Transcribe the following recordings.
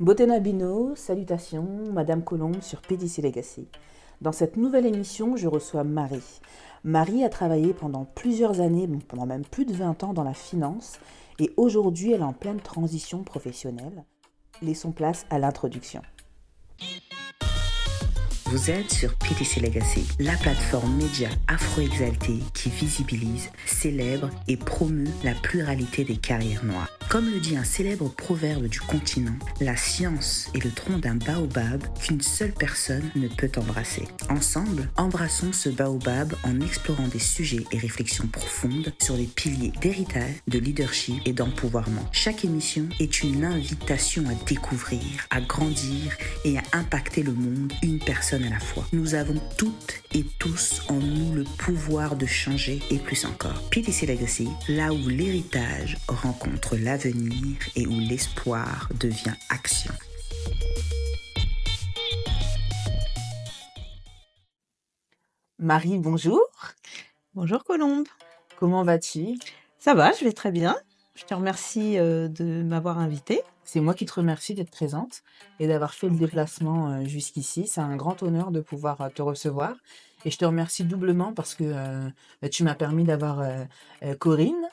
Botena Bino, salutations, Madame Colombe sur PDC Legacy. Dans cette nouvelle émission, je reçois Marie. Marie a travaillé pendant plusieurs années, pendant même plus de 20 ans dans la finance, et aujourd'hui elle est en pleine transition professionnelle. Laissons place à l'introduction. Vous êtes sur PTC Legacy, la plateforme média afro-exaltée qui visibilise, célèbre et promeut la pluralité des carrières noires. Comme le dit un célèbre proverbe du continent, la science est le tronc d'un baobab qu'une seule personne ne peut embrasser. Ensemble, embrassons ce baobab en explorant des sujets et réflexions profondes sur les piliers d'héritage, de leadership et d'empouvoirment. Chaque émission est une invitation à découvrir, à grandir et à impacter le monde une personne à la fois. Nous avons toutes et tous en nous le pouvoir de changer et plus encore. PTC Legacy, là où l'héritage rencontre l'avenir et où l'espoir devient action. Marie, bonjour. Bonjour Colombe. Comment vas-tu? Ça va, je vais très bien. Je te remercie de m'avoir invitée. C'est moi qui te remercie d'être présente et d'avoir fait le déplacement jusqu'ici. C'est un grand honneur de pouvoir te recevoir. Et je te remercie doublement parce que tu m'as permis d'avoir Corinne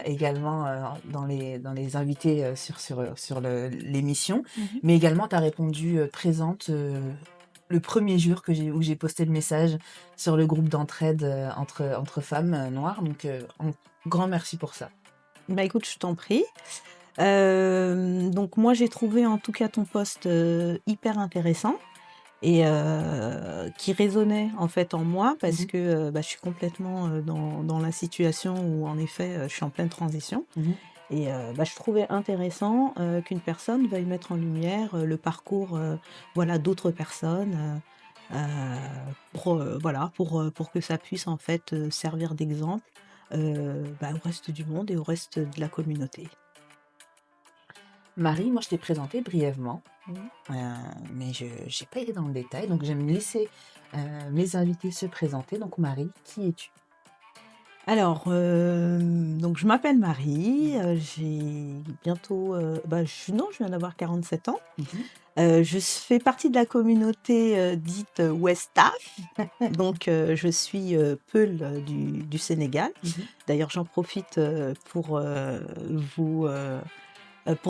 également dans les invités sur l'émission. Mais également, tu as répondu présente le premier jour où j'ai posté le message sur le groupe d'entraide entre femmes noires. Donc, un grand merci pour ça. Bah écoute, je t'en prie. Donc moi j'ai trouvé en tout cas ton post hyper intéressant et qui résonnait en fait en moi parce que je suis complètement dans la situation où en effet je suis en pleine transition. Et je trouvais intéressant qu'une personne veuille mettre en lumière le parcours voilà, d'autres personnes pour que ça puisse en fait servir d'exemple au reste du monde et au reste de la communauté. Marie, moi je t'ai présenté brièvement, mais je n'ai pas été dans le détail, donc je vais me laisser mes invités se présenter. Donc Marie, qui es-tu? Alors, donc je m'appelle Marie, j'ai bientôt, je viens d'avoir 47 ans. Je fais partie de la communauté dite Westaf, donc je suis Peul du Sénégal. D'ailleurs, j'en profite pour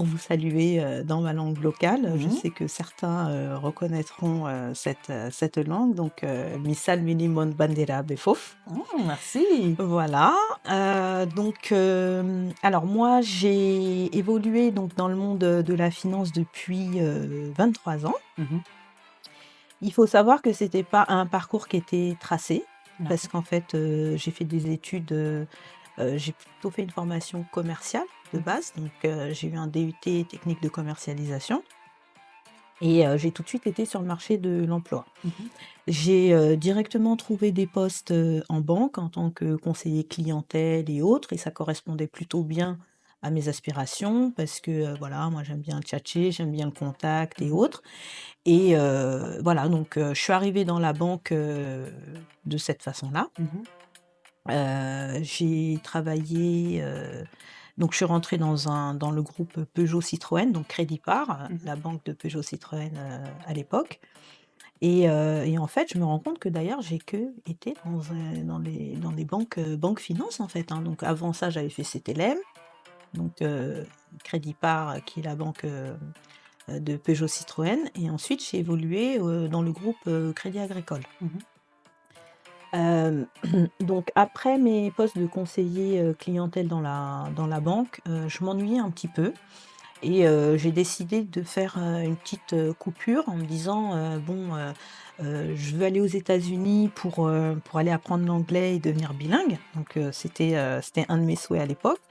vous saluer dans ma langue locale. Je sais que certains reconnaîtront cette langue, donc Misal Minimon Bandera Befof. Merci. Voilà. Alors moi, j'ai évolué donc dans le monde de la finance depuis 23 ans. Il faut savoir que c'était pas un parcours qui était tracé, parce qu'en fait, j'ai fait des études, j'ai plutôt fait une formation commerciale de base, donc j'ai eu un DUT technique de commercialisation et j'ai tout de suite été sur le marché de l'emploi. J'ai directement trouvé des postes en banque en tant que conseiller clientèle et autres, et ça correspondait plutôt bien à mes aspirations parce que voilà, moi j'aime bien tchatcher, j'aime bien le contact et autres. Et voilà, donc je suis arrivée dans la banque de cette façon-là. J'ai travaillé, donc je suis rentrée dans le groupe Peugeot Citroën, donc Crédipart, la banque de Peugeot Citroën à l'époque. Et en fait, je me rends compte que d'ailleurs, j'ai été dans les banques finance en fait, hein. Donc avant ça, j'avais fait CTLM, donc Crédipart, qui est la banque de Peugeot Citroën, et ensuite j'ai évolué dans le groupe Crédit Agricole. Donc après mes postes de conseiller clientèle dans la banque, je m'ennuyais un petit peu et j'ai décidé de faire une petite coupure en me disant je veux aller aux États-Unis pour aller apprendre l'anglais et devenir bilingue. Donc c'était un de mes souhaits à l'époque.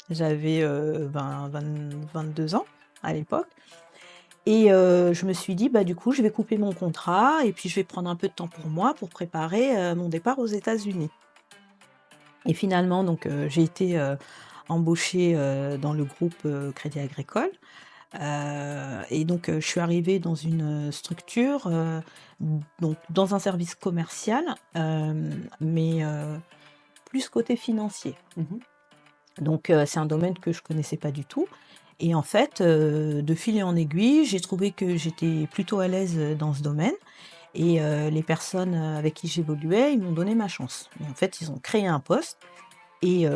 J'avais 22 ans à l'époque. Et je me suis dit: «Bah, du coup, je vais couper mon contrat et puis je vais prendre un peu de temps pour moi pour préparer mon départ aux États-Unis». Et finalement, donc j'ai été embauchée dans le groupe Crédit Agricole. Et donc je suis arrivée dans une structure, donc dans un service commercial, mais plus côté financier. Donc c'est un domaine que je connaissais pas du tout. Et en fait, de fil en aiguille, j'ai trouvé que j'étais plutôt à l'aise, dans ce domaine et les personnes, avec qui j'évoluais, ils m'ont donné ma chance. Et en fait, ils ont créé un poste et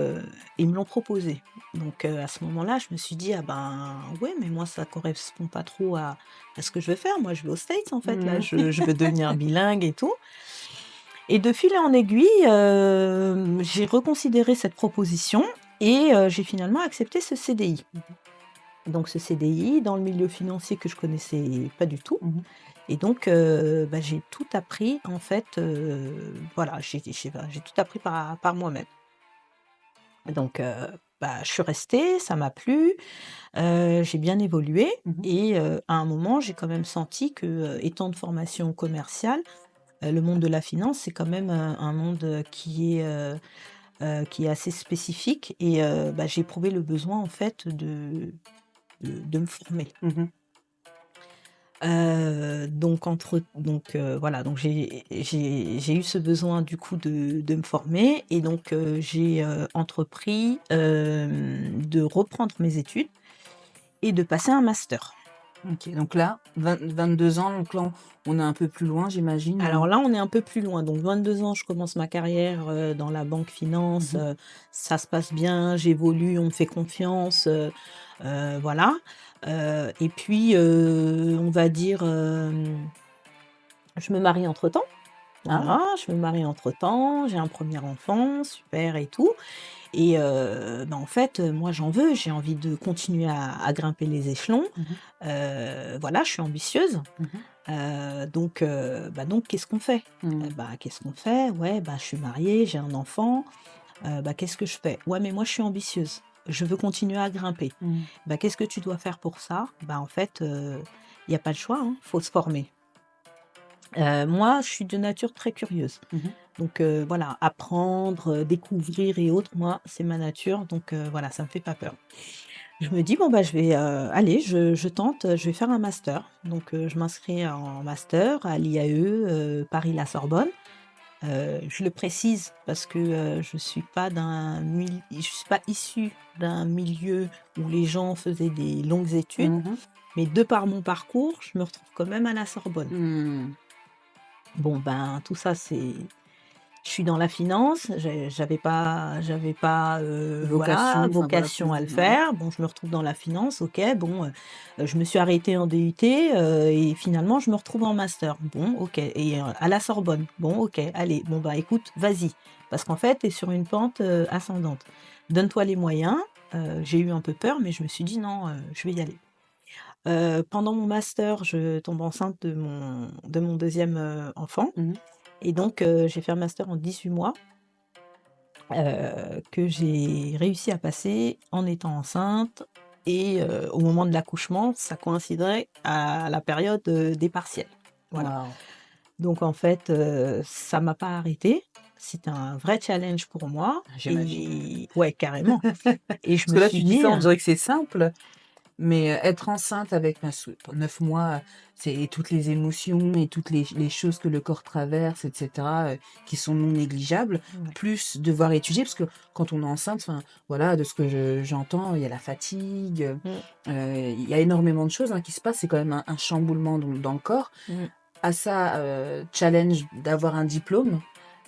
ils me l'ont proposé. Donc à ce moment-là, je me suis dit: «Ah ben, ouais, mais moi ça correspond pas trop à ce que je veux faire. Moi, je vais aux States, en fait, là, Mmh. je veux devenir bilingue et tout». Et de fil en aiguille, j'ai reconsidéré cette proposition et j'ai finalement accepté ce CDI. Donc ce CDI dans le milieu financier que je connaissais pas du tout Mmh. et donc bah, j'ai tout appris en fait, voilà, j'ai tout appris par moi-même. Donc bah, je suis restée, ça m'a plu, j'ai bien évolué Mmh. et à un moment, j'ai quand même senti que, étant de formation commerciale, le monde de la finance, c'est quand même, un monde, qui est assez spécifique et bah, j'ai éprouvé le besoin en fait de me former. Mmh. Voilà, donc j'ai eu ce besoin du coup de me former et donc j'ai, entrepris, de reprendre mes études et de passer un master. OK, donc là, 22 ans, donc là, on est un peu plus loin, j'imagine, Alors là, on est un peu plus loin, donc 22 ans, je commence ma carrière, dans la banque finance, Mmh. ça se passe bien, j'évolue, on me fait confiance, voilà, et puis, on va dire, je me marie entre-temps. Ah! Voilà, je me marie entre-temps, j'ai un premier enfant, super et tout et bah, en fait, moi j'en veux, j'ai envie de continuer à grimper les échelons. Mmh. Voilà, je suis ambitieuse, Mmh. donc qu'est-ce qu'on fait? Mmh. Bah, qu'est-ce qu'on fait? Ouais, bah, je suis mariée, j'ai un enfant, bah, qu'est-ce que je fais? Ouais, mais moi je suis ambitieuse, je veux continuer à grimper. Mmh. Bah, qu'est-ce que tu dois faire pour ça? Bah, en fait, il y a pas le choix, hein, faut se former. Moi, je suis de nature très curieuse. Mmh. Donc voilà, apprendre, découvrir et autres, moi, c'est ma nature, donc voilà, ça me fait pas peur. Je me dis: «Bon, bah, je vais, allez, je tente, je vais faire un master». Donc je m'inscris en master à l'IAE, Paris-La Sorbonne. Je le précise parce que, je suis pas issue d'un milieu où les gens faisaient des longues études, Mmh. mais de par mon parcours, je me retrouve quand même à la Sorbonne. Mmh. Bon, ben, tout ça, c'est je suis dans la finance, j'avais pas, Vocation, voilà, enfin voilà, vocation plus à le ou moins. faire. Bon, je me retrouve dans la finance, OK, bon, je me suis arrêtée en DUT, et finalement je me retrouve en master. Bon, OK et à la Sorbonne. Bon, OK, allez, bon, bah, écoute, vas-y. Parce qu'en fait, tu es sur une pente, ascendante. Donne-toi les moyens. J'ai eu un peu peur, mais je me suis dit: «Non, je vais y aller». Pendant mon master, je tombe enceinte de mon 2e, enfant. Mmh. Et donc j'ai fait un master en 18 mois, que j'ai réussi à passer en étant enceinte et au moment de l'accouchement, ça coïnciderait à la période, des partiels. Voilà. Waouh! Donc en fait, ça m'a pas arrêtée. C'était un vrai challenge pour moi J'imagine. et ouais, carrément et je Parce me que là, tu suis dis dit, ça, on dirait que c'est simple. Mais, être enceinte avec un sou pour 9 mois, c'est toutes les émotions et toutes les choses que le corps traverse et cetera, qui sont non négligeables, ouais, plus devoir étudier parce que quand on est enceinte, enfin, voilà, de ce que j'entends, il y a la fatigue, mmh, il y a énormément de choses, hein, qui se passent. C'est quand même un chamboulement dans le corps. mmh. À ça, challenge d'avoir un diplôme,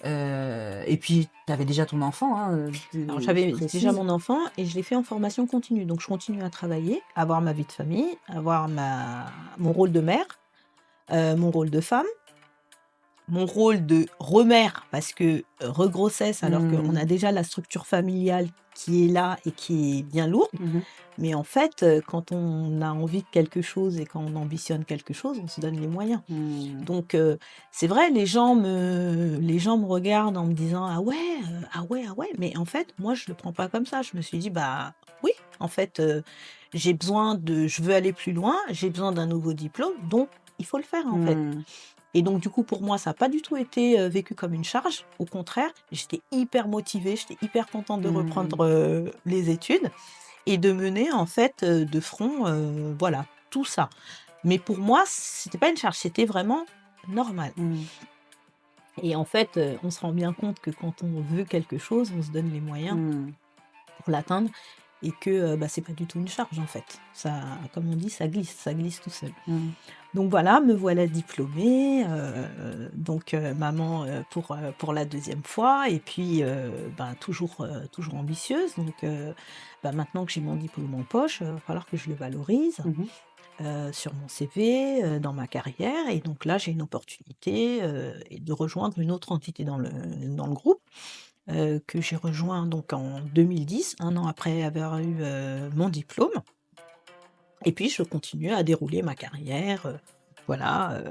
et puis tu avais déjà ton enfant, hein, Alors tu j'avais déjà précises. mon enfant et je l'ai fait en formation continue. Donc je continue à travailler, avoir ma vie de famille, avoir mon rôle de mère, mon rôle de femme, mon rôle de remère parce que, regrossesse alors qu'on Mmh. a déjà la structure familiale qui est là et qui est bien lourde. Mmh. Mais en fait, quand on a envie de quelque chose et quand on ambitionne quelque chose, on se donne les moyens. Mmh. Donc c'est vrai, les gens me regardent en me disant: «Ah ouais, ah ouais, ah ouais», mais en fait, moi, je le prends pas comme ça. Je me suis dit: «Bah oui, en fait, je veux aller plus loin, j'ai besoin d'un nouveau diplôme, donc il faut le faire, en fait». Mmh. Et donc du coup, pour moi, ça a pas du tout été, vécu comme une charge. Au contraire, j'étais hyper motivée, j'étais hyper contente de Mmh. reprendre, les études et de mener, en fait, de front, voilà, tout ça. Mais pour moi, c'était pas une charge, c'était vraiment normal. Mmh. Et en fait, on se rend bien compte que quand on veut quelque chose, on se donne les moyens Mmh. pour l'atteindre et que c'est pas du tout une charge en fait. Ça, comme on dit, ça glisse tout seul. Mmh. Donc voilà, me voilà diplômée, donc maman pour la deuxième fois, et puis toujours ambitieuse. Donc maintenant que j'ai mon diplôme en poche, il va falloir que je le valorise Mmh. sur mon CV, dans ma carrière. Et donc là, j'ai une opportunité de rejoindre une autre entité dans le groupe que j'ai rejoint donc en 2010, un an après avoir eu mon diplôme. Et puis je continue à dérouler ma carrière, voilà,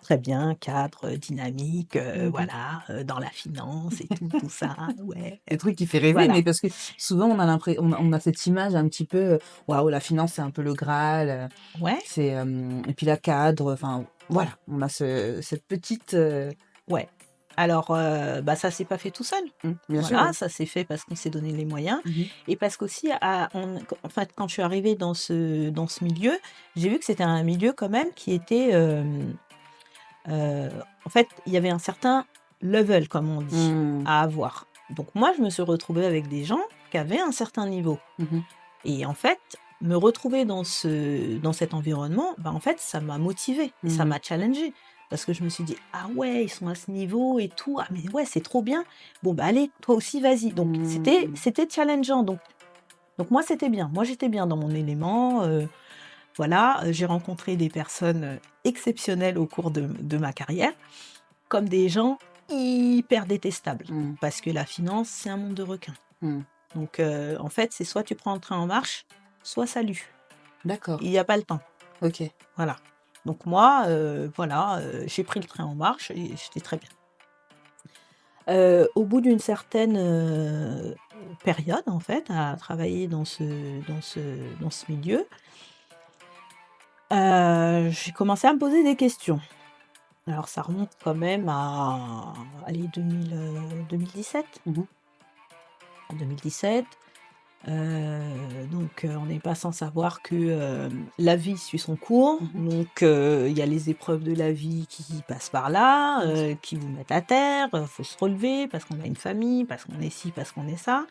très bien, cadre, dynamique, Mmh. voilà, dans la finance et tout ça, ouais, Le truc qui fait rêver, voilà. mais parce que souvent on a cette image un petit peu, waouh, la finance, c'est un peu le Graal, Ouais, c'est, et puis la cadre, enfin, voilà, on a cette petite, ouais. Alors, ça s'est pas fait tout seul. bien sûr, Voilà, oui. ça s'est fait parce qu'on s'est donné les moyens, Mmh. et parce qu'aussi en fait, quand je suis arrivée dans ce milieu, j'ai vu que c'était un milieu quand même qui était, en fait, il y avait un certain level, comme on dit, Mmh. à avoir. Donc moi, je me suis retrouvée avec des gens qui avaient un certain niveau. Mmh. Et en fait, me retrouver dans cet environnement, en fait, ça m'a motivée et ça Mmh. m'a challengée. Parce que je me suis dit: «Ah ouais, ils sont à ce niveau et tout. Ah mais ouais, c'est trop bien. Bon, allez, toi aussi, vas-y». Donc Mmh. c'était challengeant. Donc moi, c'était bien. Moi, j'étais bien dans mon élément, voilà, j'ai rencontré des personnes, exceptionnelles au cours de ma carrière, comme des gens hyper détestables. Mmh. Parce que la finance, c'est un monde de requins. Mmh. Donc en fait, c'est soit tu prends le train en marche, soit salut. D'accord, Il y a pas le temps, OK. voilà. Donc moi, voilà, j'ai pris le train en marche et j'étais très bien. Au bout d'une certaine, période, en fait, à travailler dans ce milieu, j'ai commencé à me poser des questions. Alors ça remonte quand même à, allez, 2017. Mmh. En 2017, donc on n'est pas sans savoir que, la vie suit son cours. Mmh. Donc il y a les épreuves de la vie qui passent par là, Bien sûr. qui vous mettent à terre, faut se relever parce qu'on a une famille, parce qu'on est ci, parce qu'on est ça,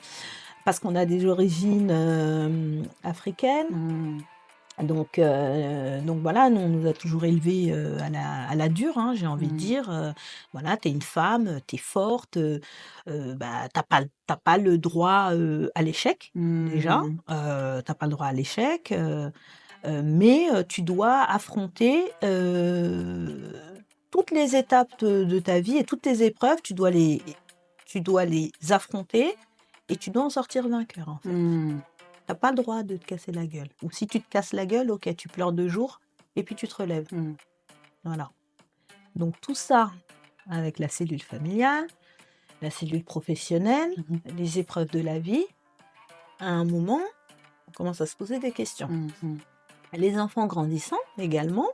parce qu'on a des origines, africaines. Mmh. Donc voilà, nous, on nous a toujours élevés, à la dure, hein, j'ai envie de Mmh. dire, voilà, tu es une femme, tu es forte, tu pas le droit, à l'échec, déjà, Mmh. tu pas le droit à l'échec, mais tu dois affronter, toutes les étapes de ta vie et toutes tes épreuves, tu dois les affronter et tu dois en sortir vainqueur, en fait. Mmh. T'as pas le droit de te casser la gueule. Ou si tu te casses la gueule, OK, tu pleures 2 jours et puis tu te relèves. Mmh. Voilà. Donc tout ça, avec la cellule familiale, la cellule professionnelle, Mmh. les épreuves de la vie, à un moment, on commence à se poser des questions. Mmh. Les enfants grandissant également,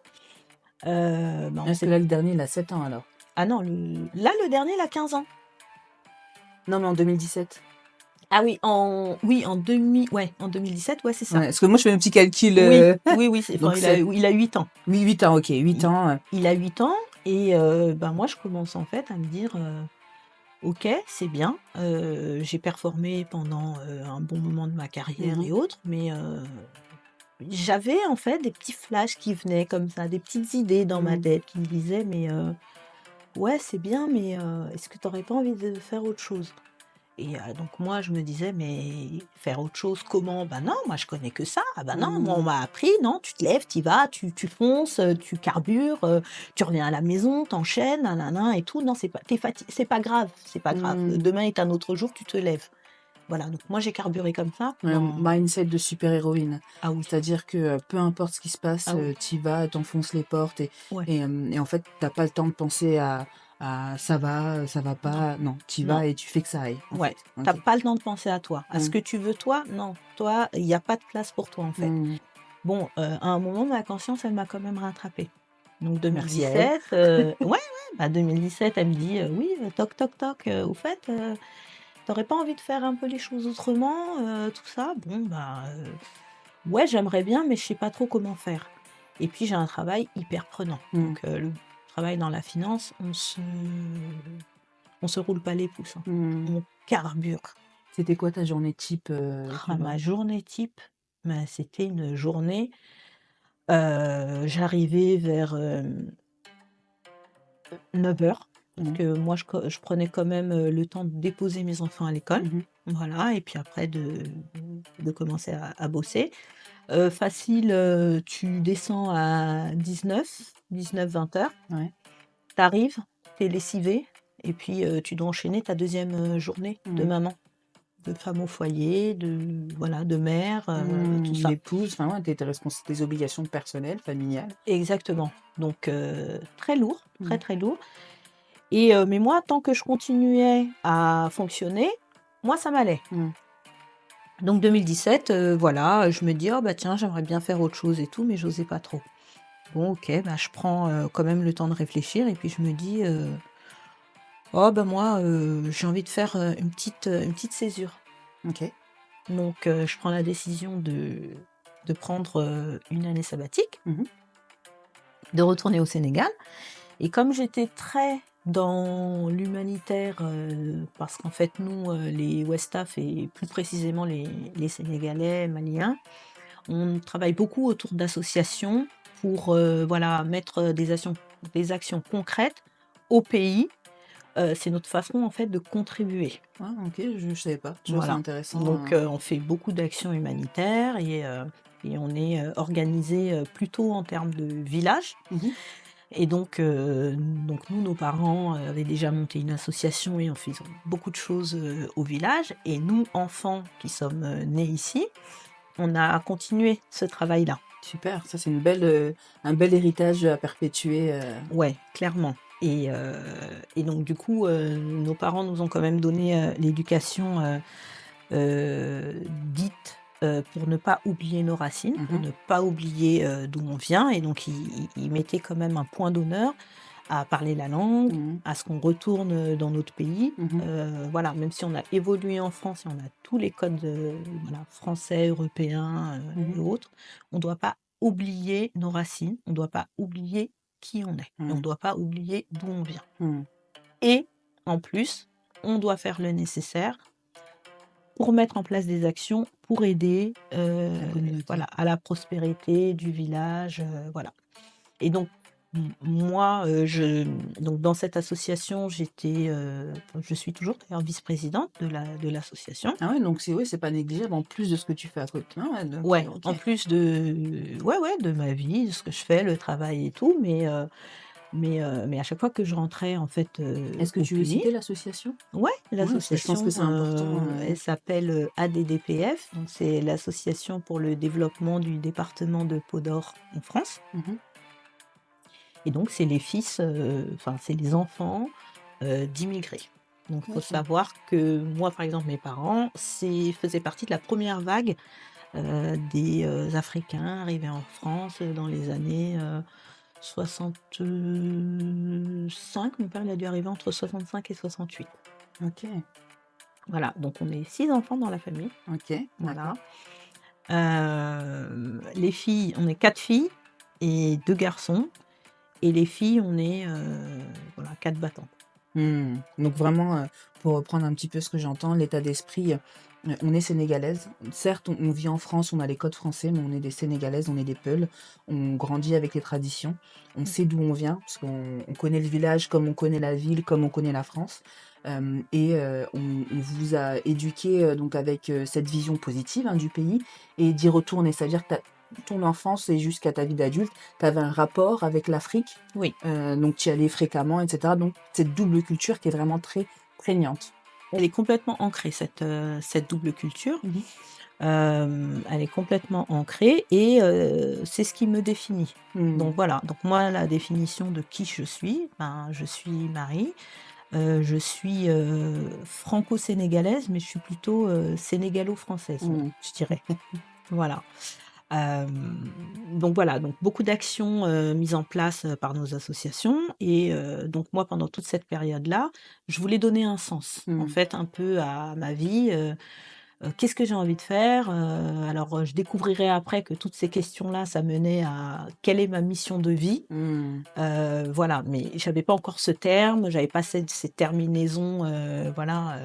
on Est-ce que sait. là, le dernier, il a 7 ans alors? Ah non, le dernier, il a 15 ans. Non, mais en 2017? Ah oui, en 2017, ouais, c'est ça. Ouais, parce que moi, je fais un petit calcul, Oui, oui, enfin, donc c'est il a 8 ans. oui, 8 ans, OK, 8 Il ans, il a 8 ans et moi, je commence en fait à me dire, «OK, c'est bien, j'ai performé pendant, un bon moment de ma carrière mmh. et autres», mais j'avais en fait des petits flashs qui venaient comme ça, des petites idées dans ma Mmh. tête qui me disaient: «Mais ouais, c'est bien, mais est-ce que tu aurais pas envie de faire autre chose?» Et donc moi, je me disais: «Mais faire autre chose, comment?» «Bah non, moi je connais que ça. Ah bah non, moi on Mmh. m'a appris, non, tu te lèves, tu y vas, tu fonces, tu carbures, tu reviens à la maison, tu enchaînes, et tout. Non, c'est pas tu es c'est pas grave, c'est pas grave. Mmh. Demain est un autre jour, tu te lèves». Voilà, donc moi j'ai carburé comme ça Ouais, pendant. mindset de super-héroïne. Ah oui, C'est-à-dire que, peu importe ce qui se passe, ah oui, tu y vas, tu enfonces les portes ouais, et en fait, tu pas le temps de penser à ça va non, pas. Non, tu y non, vas et tu fais que ça aille, en ouais. fait. Tu OK. pas le temps de penser à toi. À ce Mmh. que tu veux toi, non. Toi, il y a pas de place pour toi, en fait. Mmh. Bon, à un moment, ma conscience, elle m'a quand même rattrapée. Donc Merci à elle. 2017, ouais, ouais, 2017, elle me dit, «Oui, toc toc toc, au fait, tu pas envie de faire un peu les choses autrement, tout ça?» Bon, ouais, j'aimerais bien, mais je sais pas trop comment faire. Et puis j'ai un travail hyper prenant. Mmh. Donc le travail dans la finance, on se roule pas les pouces, hein. Mmh. On carbure. C'était quoi ta journée type, Ma là-bas? journée type, c'était une journée, j'arrivais vers, 9 heures parce Mmh. que moi je prenais quand même, le temps de déposer mes enfants à l'école. Mmh. Voilà et puis après de commencer à bosser. Facile, tu descends à 19-20 heures. Ouais. Tu arrives, tu es lessivé et puis, tu dois enchaîner ta deuxième journée de Mmh. maman, de femme au foyer, voilà, de mère, tout ça. D'épouse, enfin ouais, tes obligations personnelles, familiales. Exactement. Donc, très lourd, très, Mmh. très lourd et mais moi tant que je continuais à fonctionner, moi ça m'allait. Mmh. Donc 2017, voilà, je me dis: «Oh bah tiens, j'aimerais bien faire autre chose et tout», mais j'osais pas trop. Bon OK, bah je prends, quand même le temps de réfléchir et puis je me dis, «Oh bah moi, j'ai envie de faire, une petite césure». OK. Donc, je prends la décision de prendre, une année sabbatique, Mmh. de retourner au Sénégal et comme j'étais très dans l'humanitaire, parce qu'en fait nous, les Westaf et plus précisément les Sénégalais, maliens, on travaille beaucoup autour d'associations pour, voilà, mettre, des actions concrètes au pays. C'est notre façon en fait de contribuer. Ah OK, je savais pas. Tu vois, c'est Voilà. intéressant, Donc, on fait beaucoup d'actions humanitaires et on est, organisés, plutôt en termes de village Mmh. et donc nous, nos parents, avaient déjà monté une association et on faisait beaucoup de choses, au village et nous, enfants qui sommes, nés ici, on a continué ce travail-là. Super, ça c'est un bel héritage à perpétuer, Ouais, clairement et donc du coup, nos parents nous ont quand même donné, l'éducation, dite, pour ne pas oublier nos racines, pour Mmh. ne pas oublier, d'où on vient et donc ils mettaient quand même un point d'honneur à parler la langue, Mmh. à ce qu'on retourne, dans notre pays. Mmh. Voilà, même si on a évolué en France et on a tous les codes, voilà, français, européens, et Mmh. autres, on ne doit pas oublier nos racines, on ne doit pas oublier qui on est et on ne Mmh. doit pas oublier d'où on vient Mmh. et en plus, on doit faire le nécessaire pour mettre en place des actions pour aider, La communauté. voilà, à la prospérité du village, voilà et donc moi, donc dans cette association, je suis toujours d'ailleurs vice-présidente de l'association. Ah ouais, donc c'est pas négligeable en plus de ce que tu fais à côté. Ah ouais, donc Ouais, OK. en plus de ouais, ouais, de ma vie, de ce que je fais, le travail et tout, mais à chaque fois que je rentrais en fait, Est-ce que au tu veux pays. citer l'association? Ouais, Ouais, parce que je pense que l'association, c'est important, elle s'appelle, ADDPF, donc c'est l'association pour le développement du département de Podor en France Mmh. et donc c'est les fils, enfin c'est les enfants, d'immigrés. Donc il faut OK. savoir que moi, par exemple, mes parents, faisaient partie de la première vague, des, Africains arrivés en France, dans les années, 65. Mon père, il a dû arriver entre 65 et 68. OK. Voilà, donc on est 6 enfants dans la famille, OK, voilà. d'accord. Les filles, on est 4 filles et 2 garçons et les filles, on est, voilà 4 battants. Donc vraiment, pour reprendre un petit peu ce que j'entends, l'état d'esprit, on est sénégalaise. Certes, on vit en France, on a les codes français, mais on est des sénégalaises, on est des peuls. On grandit avec les traditions. On Mmh. sait d'où on vient, parce qu'on connaît le village comme on connaît la ville, comme on connaît la France. On vous a éduqués, donc avec, cette vision positive, hein, du pays et d'y retourner. C'est-à-dire que ton enfance et jusqu'à ta vie d'adulte, tu avais un rapport avec l'Afrique. Oui, Donc tu y allais fréquemment et cetera, donc cette double culture qui est vraiment très prégnante. elle est complètement ancrée cette double culture. Mmh. Elle est complètement ancrée et c'est ce qui me définit. Mmh. Donc voilà, donc moi la définition de qui je suis, ben, je suis Marie, je suis, franco-sénégalaise, mais je suis plutôt, sénégalo-française même, Mmh. je dirais. Voilà. Donc voilà, donc beaucoup d'actions, mises en place, par nos associations et donc moi pendant toute cette période-là, je voulais donner un sens, en Mmh. fait, un peu à ma vie, qu'est-ce que j'ai envie de faire? Alors, je découvrirai après que toutes ces questions-là, ça menait à quelle est ma mission de vie? Mmh. Voilà, mais j'avais pas encore ce terme, j'avais pas ces terminaisons, voilà,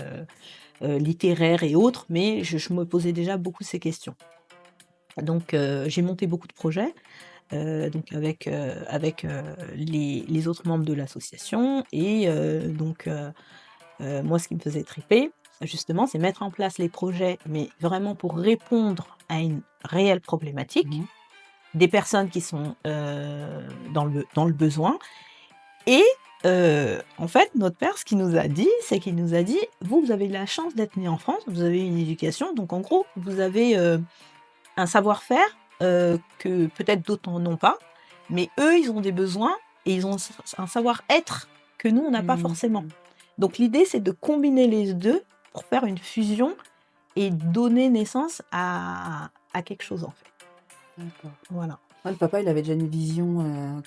littéraires et autres, mais je me posais déjà beaucoup ces questions. Donc j'ai monté beaucoup de projets, donc avec les autres membres de l'association et moi ce qui me faisait triper, justement, c'est mettre en place les projets, mais vraiment pour répondre à une réelle problématique, Mmh. des personnes qui sont, dans le besoin et en fait, notre père, ce qu'il nous a dit, c'est qu'il nous a dit: «Vous avez la chance d'être nés en France, vous avez une éducation, donc en gros, vous avez, un savoir-faire, que peut-être d'autres n'ont pas, mais eux, ils ont des besoins et ils ont un savoir-être que nous, on n'a pas forcément. Mmh. Donc l'idée, c'est de combiner les 2 pour faire une fusion et donner naissance à quelque chose, en fait. D'accord. Voilà. Ouais, le papa, il avait déjà une vision,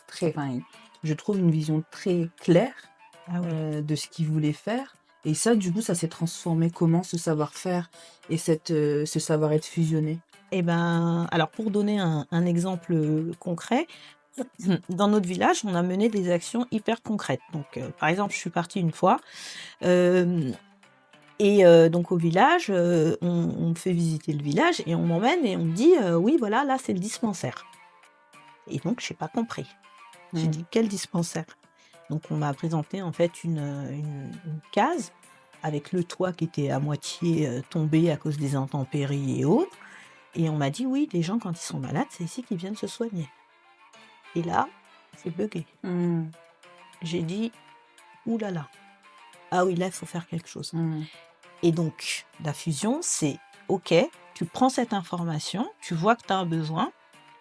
je trouve une vision très claire, Ah oui. de ce qu'il voulait faire et ça, du coup, ça s'est transformé comment ce savoir-faire et ce savoir-être fusionné? Et ben, alors pour donner un exemple, concret, dans notre village, on a mené des actions hyper concrètes. Donc, par exemple, je suis partie une fois, hem donc au village, on me fait visiter le village et on m'emmène et on me dit: «Oui, voilà, là, c'est le dispensaire» et donc j'ai pas compris. J'ai Mmh. dit: «Quel dispensaire?» Donc on m'a présenté en fait une case avec le toit qui était à moitié, tombé à cause des intempéries et autres et on m'a dit: «Oui, les gens quand ils sont malades, c'est ici qu'ils viennent se soigner» et là, j'ai buggé. Mmh. J'ai dit: «Ouh là là, ah oui, là, il faut faire quelque chose». Mmh. Et donc, la fusion, c'est OK, tu prends cette information, tu vois que tu as un besoin,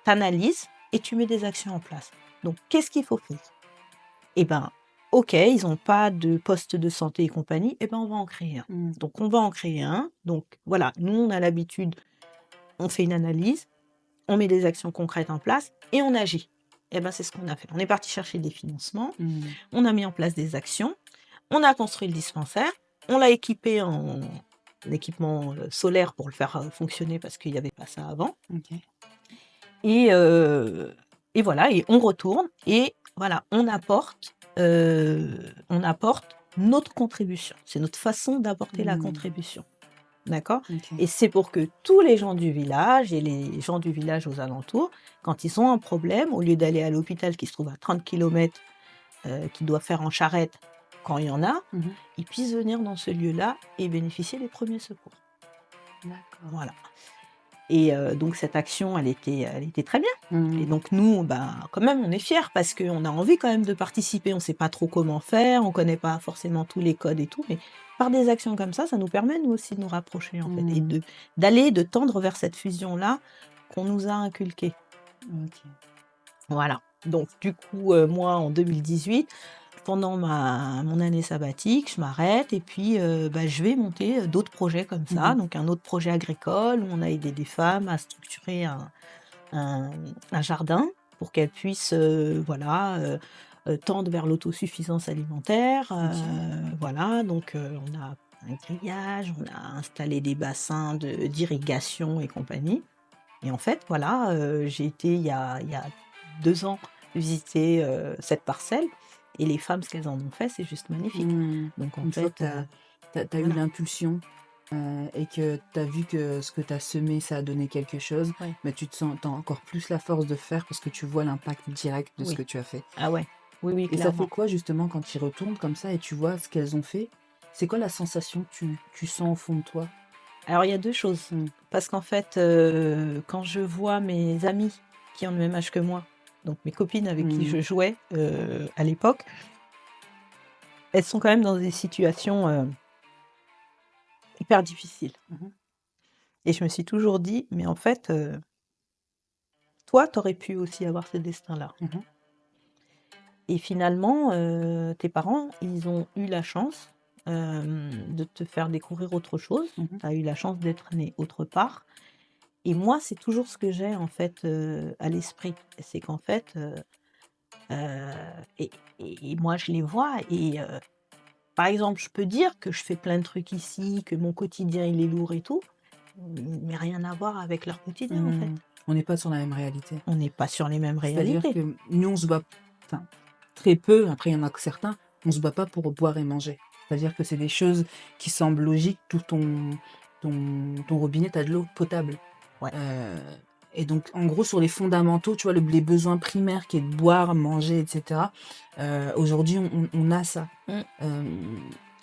tu analyses et tu mets des actions en place. Donc, qu'est-ce qu'il faut faire? Eh ben, OK, ils n'ont pas de poste de santé et compagnie, eh ben, on va en créer un. Mmh. Donc, on va en créer un. Donc, voilà, nous, on a l'habitude, on fait une analyse, on met des actions concrètes en place et on agit. Eh ben, c'est ce qu'on a fait. On est parti chercher des financements, Mmh. on a mis en place des actions, on a construit le dispensaire, on l'a équipé en équipement, solaire pour le faire, fonctionner parce qu'il y avait pas ça avant OK. et heu et voilà et on retourne et voilà, on apporte notre contribution. C'est notre façon d'apporter la Mmh. contribution, d'accord? OK. Et c'est pour que tous les gens du village et les gens du village aux alentours, quand ils ont un problème, au lieu d'aller à l'hôpital qui se trouve à 30 kilomètres qu'ils doivent faire en charrette quand il y en a, Mmh. ils puissent venir dans ce lieu-là et bénéficier des premiers secours. D'accord. Voilà et donc cette action, elle était très bien et Mmh. donc nous, ben, quand même, on est fiers parce qu'on a envie quand même de participer. On ne sait pas trop comment faire, on ne connaît pas forcément tous les codes et tout, mais par des actions comme ça nous permet, nous aussi, de nous rapprocher, en fait et Mmh. de tendre vers cette fusion-là qu'on nous a inculquée. OK. Voilà. Donc du coup, moi, en 2018, pendant mon année sabbatique, je m'arrête et puis, bah, je vais monter, d'autres projets comme ça. Mmh. Donc un autre projet agricole où on a aidé des femmes à structurer un un jardin pour qu'elles puissent, voilà, tendre vers l'autosuffisance alimentaire, OK. voilà. Donc, on a un grillage, on a installé des bassins d'irrigation et compagnie. Et en fait, voilà, j'ai été il y a 2 ans visiter, cette parcelle et les femmes, ce qu'elles en ont fait, c'est juste magnifique. Mmh. Donc en Une fois fait, que tu as eu voilà. l'impulsion, et que tu as vu que ce que tu as semé, ça a donné quelque chose, Ouais. bah, tu as encore plus la force de faire parce que tu vois l'impact direct de ce Oui. que tu as fait. Ah ouais. Oui, oui, Et ça fait clairement. quoi justement quand tu y retournes comme ça et tu vois ce qu'elles ont fait? C'est quoi la sensation que tu sens au fond de toi? Alors il y a 2 choses, Mmh. parce qu'en fait, quand je vois mes amies qui ont le même âge que moi, donc mes copines avec qui Mmh. je jouais, à l'époque, elles sont quand même dans des situations, hyper difficiles Mmh. et je me suis toujours dit: «Mais en fait, toi, tu aurais pu aussi avoir ce destin-là». Mmh. Et finalement, tes parents, ils ont eu la chance, de te faire découvrir autre chose. Mmh. Tu as eu la chance d'être né autre part et moi, c'est toujours ce que j'ai en fait, à l'esprit. C'est qu'en fait, heu et et moi je les vois et par exemple, je peux dire que je fais plein de trucs ici, que mon quotidien il est lourd et tout, mais rien à voir avec leur quotidien en fait. Mmh. On n'est pas sur la même réalité. On n'est pas sur les mêmes C'est-à-dire réalités. que nous, on se bat enfin, très peu, après il y en a que certains, on se bat pas pour boire et manger. C'est-à-dire que c'est des choses qui semblent logiques, tout ton robinet, tu as de l'eau potable. Ouais. Heu et donc en gros sur les fondamentaux, tu vois, les besoins primaires qui est de boire, manger et cetera, aujourd'hui on a ça. Mmh.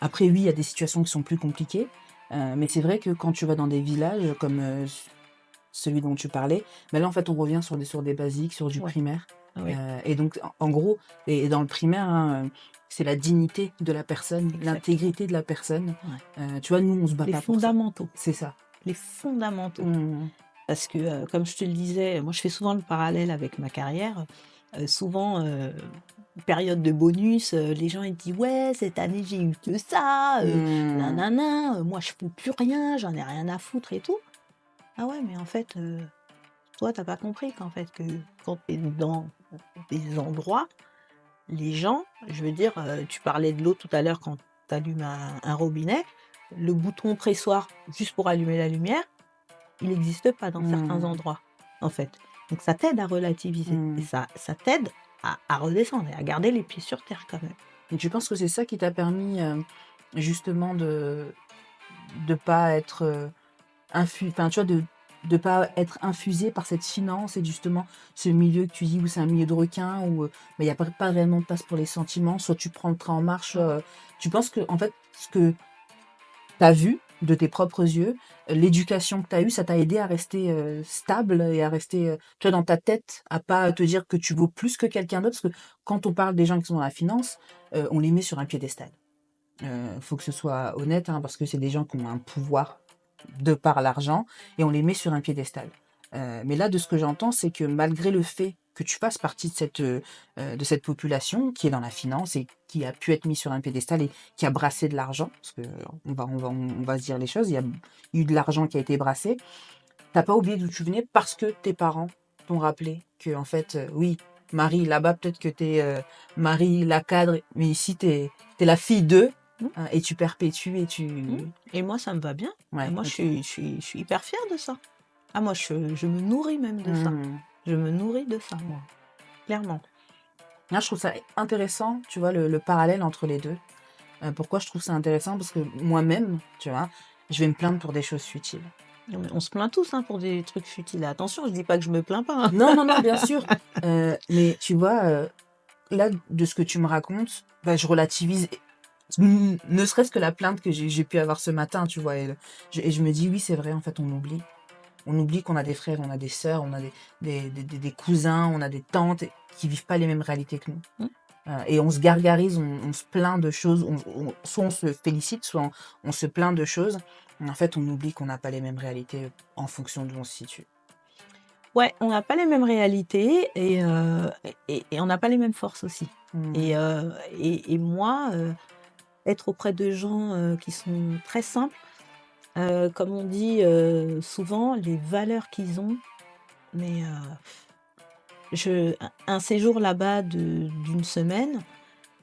Après oui, il y a des situations qui sont plus compliquées, mais c'est vrai que quand tu vas dans des villages comme, celui dont tu parlais, bah, là en fait on revient sur des basiques, sur du Ouais. primaire, Oui, et donc en gros et dans le primaire, hein, c'est la dignité de la personne, exactement. l'intégrité de la personne, Ouais. tu vois, nous on se bat Les pas pour ça. fondamentaux, C'est ça. les fondamentaux. Mmh. Parce que, comme je te le disais, moi je fais souvent le parallèle avec ma carrière. Souvent, période de bonus, les gens ils disent: «Ouais, cette année j'ai eu que ça, Mmh. nin moi je fous plus rien, j'en ai rien à foutre et tout». Ah ouais, mais en fait, toi t'as pas compris qu'en fait que quand tu es dans des endroits, les gens, je veux dire, tu parlais de l'eau tout à l'heure quand tu allumes un robinet, le bouton pressoir juste pour allumer la lumière, il n'existe pas dans certains Mmh. endroits, en fait. Donc ça t'aide à relativiser et Mmh. ça t'aide à redescendre et à garder les pieds sur terre quand même. Et tu penses que c'est ça qui t'a permis, justement de pas être, enfin, tu vois, de pas être infusé par cette finance et justement ce milieu que tu dis où c'est un milieu de requins où, bah, il y a pas réellement de place pour les sentiments, soit tu prends le train en marche, tu penses que en fait, ce que tu as vu de tes propres yeux, l'éducation que tu as eue, ça t'a aidé à rester, stable et à rester, tu vois, dans ta tête, à pas te dire que tu vaux plus que quelqu'un d'autre? Parce que quand on parle des gens qui sont dans la finance, on les met sur un piédestal. Faut que ce soit honnête, hein, parce que c'est des gens qui ont un pouvoir de par l'argent et on les met sur un piédestal. Mais là, de ce que j'entends, c'est que malgré le fait que tu fasses partie de cette population qui est dans la finance et qui a pu être mis sur un piédestal et qui a brassé de l'argent, parce que on va se dire les choses, il y a eu de l'argent qui a été brassé. T'as pas oublié d'où tu venais parce que tes parents t'ont rappelé que en fait, oui, Marie, là-bas, peut-être que tu es, Marie la cadre, mais ici, tu es la fille d'eux, Mmh, et tu perpétues et mmh tu et moi ça me va bien. ouais, Moi OK. je suis hyper fière de ça. Ah moi je me nourris même de ça. Mmh. Je me nourris de ça moi, clairement. Là, je trouve ça intéressant, tu vois, le parallèle entre les 2. Pourquoi je trouve ça intéressant? Parce que moi-même, tu vois, je vais me plaindre pour des choses futiles. Non mais on se plaint tous, hein, pour des trucs futiles. Attention, je dis pas que je me plains pas, hein. Non, non, non, bien sûr, mais tu vois, là, de ce que tu me racontes, bah, je relativise ne serait-ce que la plainte que j'ai pu avoir ce matin, tu vois? Et je me dis: «Oui, c'est vrai, en fait, on oublie». On oublie qu'on a des frères, on a des sœurs, on a des cousins, on a des tantes qui vivent pas les mêmes réalités que nous. Mmh. Et on se gargarise, on se plaint de choses, soit on se félicite, soit on se plaint de choses. Mais en fait, on oublie qu'on n'a pas les mêmes réalités en fonction d'où on se situe. Ouais, on n'a pas les mêmes réalités et on n'a pas les mêmes forces aussi. Mmh. Et moi, être auprès de gens, qui sont très simples, comme on dit, souvent, les valeurs qu'ils ont, mais un séjour là-bas d'une semaine,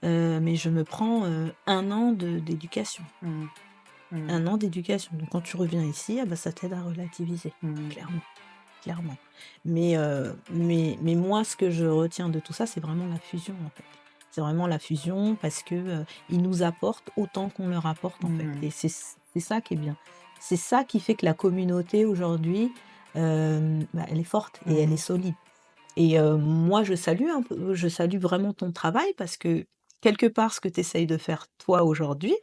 mais je me prends, 1 an d'éducation. Mmh. Mmh. 1 an d'éducation. Donc quand tu reviens ici, ah bah, ça t'aide à relativiser, Mmh. clairement. Clairement. Mais moi, ce que je retiens de tout ça, c'est vraiment la fusion, en fait. C'est vraiment la fusion parce que, ils nous apportent autant qu'on leur apporte, en fait Mmh. et c'est ça qui est bien. C'est ça qui fait que la communauté aujourd'hui, bah, elle est forte et elle est Mmh. solide et moi, je salue vraiment ton travail parce que quelque part, ce que tu essayes de faire toi aujourd'hui,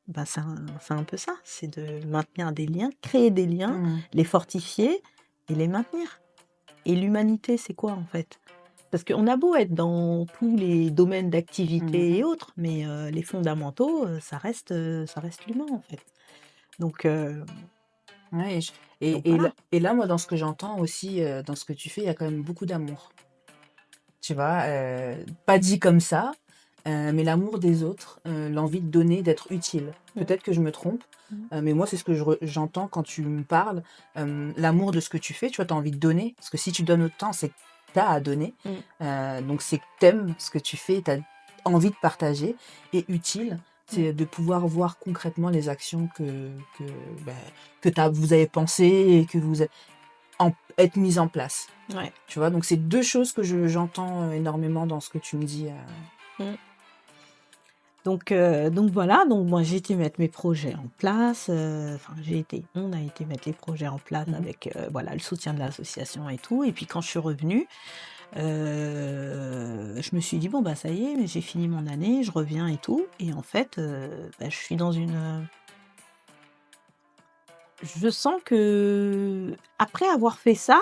bah, c'est un peu ça, c'est de maintenir des liens, créer des liens, Mmh. les fortifier et les maintenir. Et l'humanité, c'est quoi en fait? Parce qu'on a beau être dans tous les domaines d'activité Mmh. et autres, mais les fondamentaux, ça reste l'humain en fait. Donc Ouais, donc voilà. et là, moi, dans ce que j'entends aussi, dans ce que tu fais, il y a quand même beaucoup d'amour. Tu vois? Pas dit comme ça, mais l'amour des autres, l'envie de donner, d'être utile. Mmh. Peut-être que je me trompe, Mmh. mais moi, c'est ce que j'entends quand tu me parles, l'amour de ce que tu fais, tu vois? Tu as envie de donner, parce que si tu donnes autant, c'est que tu as à donner, Mmh. donc c'est que tu aimes ce que tu fais, tu as envie de partager et utile, Mmh. c'est de pouvoir voir concrètement les actions que, bah, que vous avez pensées et que vous a être mises en place. Ouais. Tu vois? Donc c'est 2 choses que j'entends, énormément dans ce que tu me dis, Mmh. Donc voilà, donc moi j'ai été mettre mes projets en place, enfin on a été mettre les projets en place Mmh. avec, voilà, le soutien de l'association et tout et puis quand je suis revenue, je me suis dit: «Bon bah ça y est, mais j'ai fini mon année, je reviens et tout» et en fait, bah, je suis dans je sens que après avoir fait ça,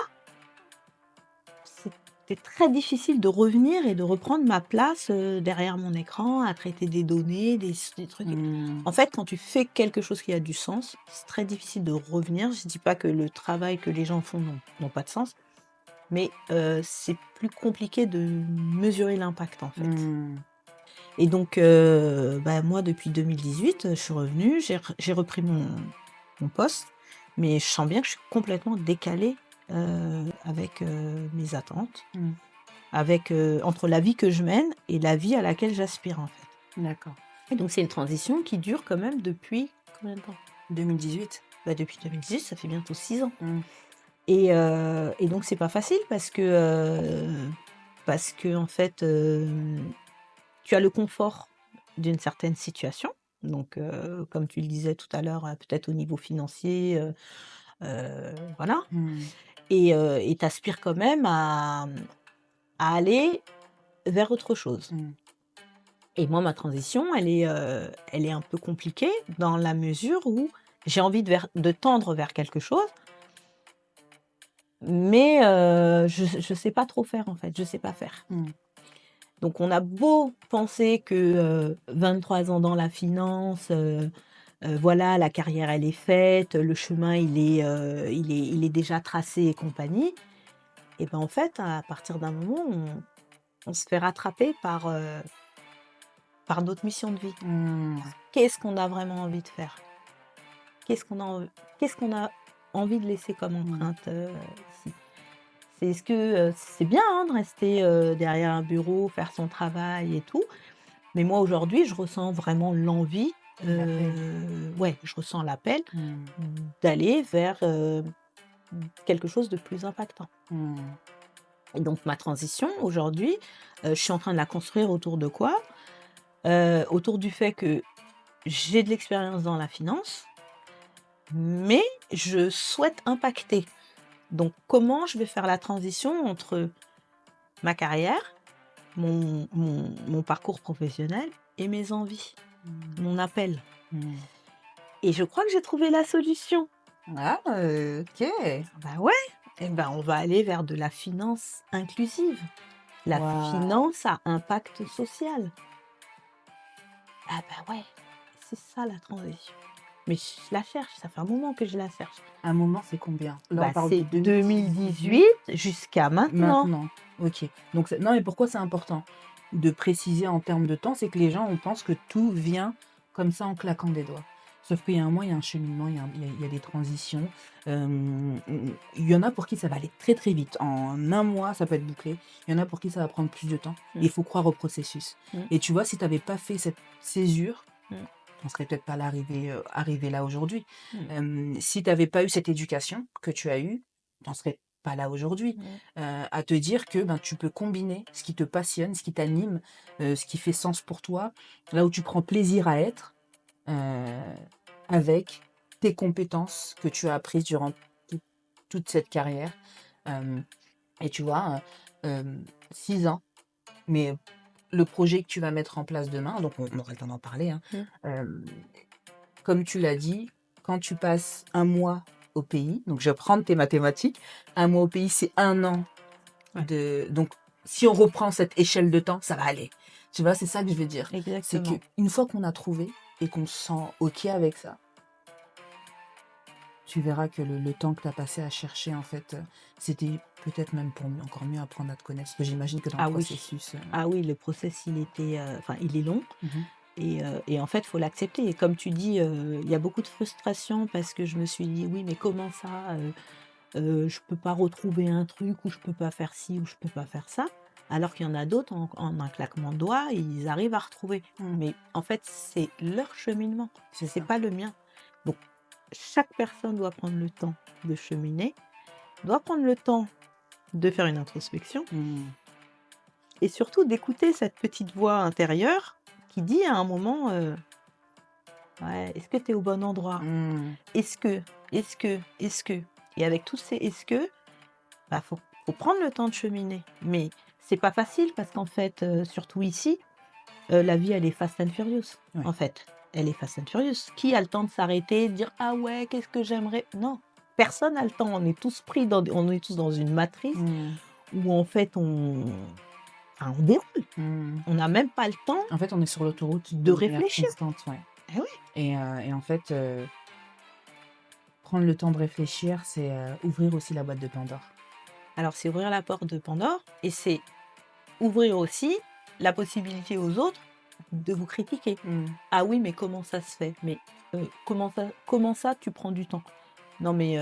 c'était très difficile de revenir et de reprendre ma place, derrière mon écran à traiter des données, des trucs. Mmh. En fait, quand tu fais quelque chose qui a du sens, c'est très difficile de revenir. Je dis pas que le travail que les gens font n'ont pas de sens, mais c'est plus compliqué de mesurer l'impact, en fait. Mmh. Et donc bah, moi depuis 2018, je suis revenue, j'ai repris mon poste, mais je sens bien que je suis complètement décalée, avec, mes attentes. Mmh. Avec, entre la vie que je mène et la vie à laquelle j'aspire, en fait. D'accord. Et donc c'est une transition qui dure quand même depuis combien de temps? 2018? Bah, depuis 2010, ça fait bientôt 6 ans. Mmh. Et donc c'est pas facile parce que en fait, tu as le confort d'une certaine situation. Donc comme tu le disais tout à l'heure, peut-être au niveau financier, voilà. Mmh. Et tu aspires quand même à aller vers autre chose. Mmh. Et moi, ma transition, elle est un peu compliquée dans la mesure où j'ai envie de tendre vers quelque chose, mais je sais pas trop faire, en fait, je sais pas faire. Mmh. Donc on a beau penser que, 23 ans dans la finance, voilà, la carrière, elle est faite, le chemin, il est déjà tracé et compagnie et ben, en fait, à partir d'un moment, on se fait rattraper par d'autres missions de vie. Mmh. Qu'est-ce qu'on a vraiment envie de faire? Qu'est-ce qu'on a envie de laisser comme Mmh. empreinte, ici? Est-ce que, c'est bien, hein, de rester, derrière un bureau, faire son travail et tout, mais moi aujourd'hui, je ressens vraiment l'envie, L'appel. ouais, je ressens l'appel Mmh. d'aller vers, quelque chose de plus impactant. Mmh. Et donc ma transition aujourd'hui, je suis en train de la construire autour de quoi? Autour du fait que j'ai de l'expérience dans la finance, mais je souhaite impacter. Donc comment je vais faire la transition entre ma carrière, mon parcours professionnel et mes envies, Mmh. mon appel? Mmh. Et je crois que j'ai trouvé la solution. Ah, OK. Bah ouais, et ben on va aller vers de la finance inclusive, la Waouh! finance à impact social. Ah bah ouais, c'est ça la transition. Mais je la cherche, ça fait un moment que je la cherche. Un moment, c'est combien? Là, on Bah parle de c'est 2018 2018 jusqu'à maintenant. maintenant. OK. Donc c'est non, mais pourquoi c'est important de préciser en termes de temps? C'est que les gens, on pense que tout vient comme ça en claquant des doigts. Sauf qu'il y a un moment, il y a un cheminement, il y a des transitions. Il y en a pour qui ça va aller très, très vite. En un mois, ça peut être bouclé. Il y en a pour qui ça va prendre plus de temps. Mmh. Il faut croire au processus. Mmh. Et tu vois, si tu avais pas fait cette césure, Mmh. on serait peut-être pas là arrivé là aujourd'hui. Mmh. Si tu avais pas eu cette éducation que tu as eue, tu serais pas là aujourd'hui. Mmh. À te dire que, ben, tu peux combiner ce qui te passionne, ce qui t'anime, ce qui fait sens pour toi, là où tu prends plaisir à être, heu, avec tes compétences que tu as apprises durant toute cette carrière. Hem et tu vois, 6 ans, mais le projet que tu vas mettre en place demain, donc on aura le temps d'en parler, hein, Mmh. hem comme tu l'as dit, quand tu passes un mois au pays, donc je vais prendre tes mathématiques, un mois au pays, c'est un an Ouais, donc si on reprend cette échelle de temps, ça va aller. Tu vois? C'est ça que je veux dire. C'est exactement. qu'une fois qu'on a trouvé et qu'on se sent OK avec ça, tu verras que le temps que tu as passé à chercher, en fait, c'était peut-être même pour encore mieux apprendre à te connaître. Parce que j'imagine que dans le Ah oui. processus, Ah oui, le process il était, enfin il est long mmh et en fait, il faut l'accepter et comme tu dis, il y a beaucoup de frustration parce que je me suis dit: «Oui, mais comment ça, je peux pas retrouver un truc ou je peux pas faire ci ou je peux pas faire ça». Alors qu'il y en a d'autres en un claquement de doigts, ils arrivent à retrouver. mh, Mais en fait, c'est leur cheminement, c'est c'est ça. pas le mien. Donc chaque personne doit prendre le temps de cheminer, doit prendre le temps de faire une introspection Mmh. et surtout d'écouter cette petite voix intérieure qui dit à un moment, ouais, est-ce que tu es au bon endroit? Mmh. Est-ce que, est-ce que, est-ce que? Et avec tous ces est-ce que, bah, faut prendre le temps de cheminer. Mais c'est pas facile parce qu'en fait, surtout ici, la vie, elle est fast and furious, Ouais. en fait. Elle est fast and furious. Qui a le temps de s'arrêter, de dire: «Ah ouais, qu'est-ce que j'aimerais?» Non, personne n'a le temps. On est tous dans une matrice Mmh. où en fait on déroule. Mmh. On n'a même pas le temps En fait, on est sur l'autoroute de de manière réfléchir. constante, ouais. Eh oui. Et en fait, prendre le temps de réfléchir, c'est, ouvrir aussi la boîte de Pandore. Alors c'est ouvrir la porte de Pandore et c'est ouvrir aussi la possibilité aux autres de vous critiquer. Mmh. «Ah oui, mais comment ça se fait? Mais, comment ça tu prends du temps?» Non mais,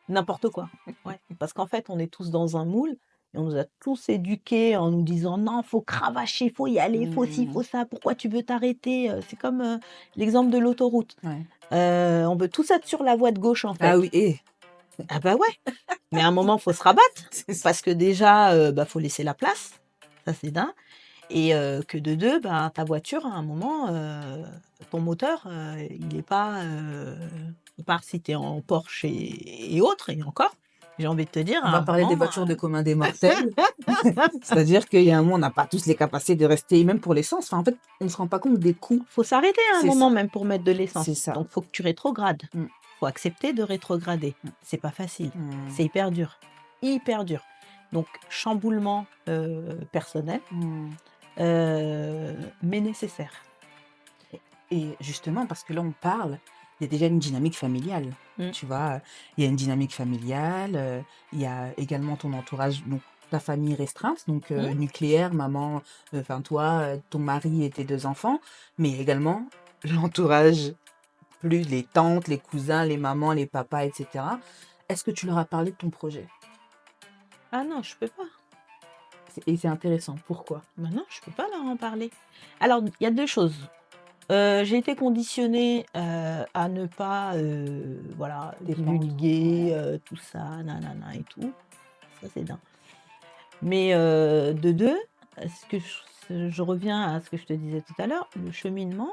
n'importe quoi. Ouais, parce qu'en fait, on est tous dans un moule et on nous a tous éduqués en nous disant: «Non, faut cravacher, faut y aller, faut ci, Mmh. faut ça, pourquoi tu veux t'arrêter?» C'est comme, l'exemple de l'autoroute. Ouais. On veut tous être sur la voie de gauche, en Ah fait. oui et Ah bah ouais, mais à un moment, faut se rabattre c'est ça. parce que déjà, bah, faut laisser la place, ça c'est d'un et que de 2, ben, ta voiture à un moment, ton moteur, il est pas, à part si tu es en Porsche et autres et encore, j'ai envie de te dire On à va un parler des moment, voitures de commun des mortels. C'est-à-dire qu'il y a un moment, on n'a pas tous les capacités de rester même pour l'essence, enfin, en fait, on se rend pas compte des coûts. faut s'arrêter à un C'est moment ça, même pour mettre de c'est l'essence. ça. Donc faut que tu rétrogrades. Mmh. Faut accepter de rétrograder. Mmh. C'est pas facile, Mmh. c'est hyper dur, hyper dur. Donc chamboulement, personnel, Mmh. mais nécessaire. Et justement, parce que là, on parle, il y a déjà une dynamique familiale. Mmh. Tu vois, il y a une dynamique familiale, il y a également ton entourage, donc ta famille restreinte, donc Mmh. nucléaire, maman, enfin toi, ton mari et tes 2 enfants, mais également l'entourage, plus les tantes, les cousins, les mamans, les papas, et cetera. Est-ce que tu leur as parlé de ton projet? Ah non, je peux pas. Et c'est intéressant. Pourquoi? Bah non, je peux pas leur en parler. Alors, il y a 2 choses. J'ai été conditionnée, à ne pas, voilà, Dépendre. divulguer, Ouais. tout ça, nanana et tout. Ça, c'est d'un. Mais, de 2, ce que je reviens à ce que je te disais tout à l'heure, le cheminement,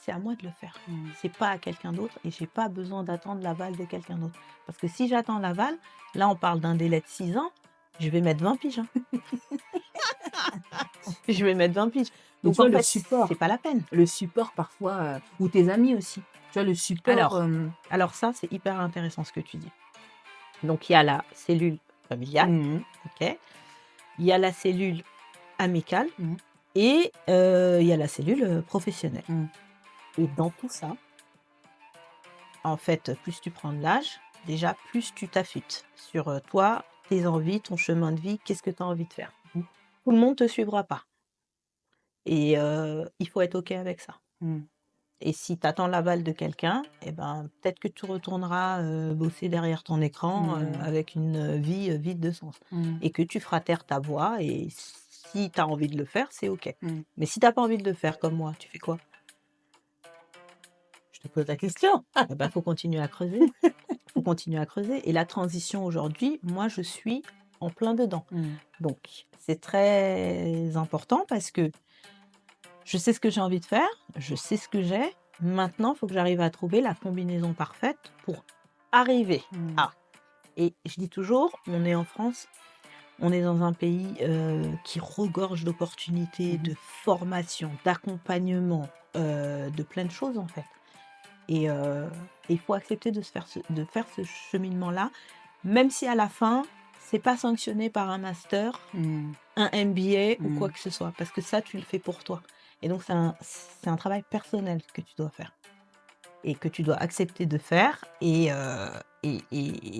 c'est à moi de le faire. Mmh. C'est pas à quelqu'un d'autre et j'ai pas besoin d'attendre l'aval de quelqu'un d'autre. Parce que si j'attends l'aval, là, on parle d'un délai de 6 ans, je vais mettre 20 piges, hein. Je vais mettre 20 piges. Mais tu Donc vois, en fait, c'est pas la peine. le support parfois, ou tes amis aussi. Tu vois, le support, Alors ça, c'est hyper intéressant ce que tu dis. Donc il y a la cellule familiale, mmh mh. OK? Il y a la cellule amicale Mmh. et il y a la cellule, professionnelle. Mmh. Et dans tout ça, en fait, plus tu prends de l'âge, déjà plus tu t'affûtes sur, toi, tes envies, ton chemin de vie, qu'est-ce que tu as envie de faire? Mmh. Tout le monde te suivra pas et il faut être OK avec ça. Mmh. Et si tu attends l'aval de quelqu'un et ben, peut-être que tu retourneras, bosser derrière ton écran, Mmh. avec une, vie, vide de sens Mmh. et que tu feras taire ta voix et si tu as envie de le faire, c'est OK. Mmh. Mais si tu as pas envie de le faire comme moi, tu fais quoi? Je te pose la question. Eh ben, faut continuer à creuser. Faut continuer à creuser et la transition aujourd'hui, moi, je suis en plein dedans. Mmh. Donc c'est très important parce que je sais ce que j'ai envie de faire, je sais ce que j'ai. Maintenant, il faut que j'arrive à trouver la combinaison parfaite pour arriver Mmh. à. Et je dis toujours, on est en France, on est dans un pays qui regorge d'opportunités, Mmh. de formation, d'accompagnement, de plein de choses en fait. Et il faut accepter de faire ce cheminement-là, même si à la fin, c'est pas sanctionné par un master, Mmh. un MBA ou quoi Mmh. que ce soit, parce que ça, tu le fais pour toi. Et donc, c'est un travail personnel que tu dois faire et que tu dois accepter de faire. Et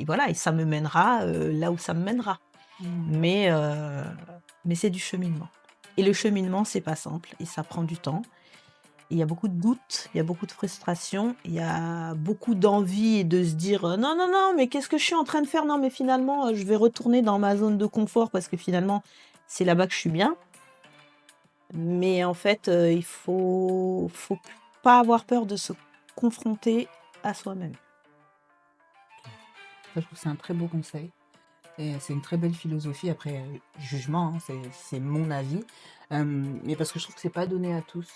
voilà, et ça me mènera là où ça me mènera. Mmh. Mais c'est du cheminement. Et le cheminement, c'est pas simple et ça prend du temps. Il y a beaucoup de doutes, il y a beaucoup de frustration, il y a beaucoup d'envie et de se dire non, non, non, mais qu'est-ce que je suis en train de faire? Non, mais finalement, je vais retourner dans ma zone de confort parce que finalement, c'est là-bas que je suis bien. Mais en fait, il faut pas avoir peur de se confronter à soi-même. Ça, je trouve que c'est un très beau conseil et c'est une très belle philosophie. Après, jugement, hein, c'est mon avis. Mais parce que je trouve que c'est pas donné à tous.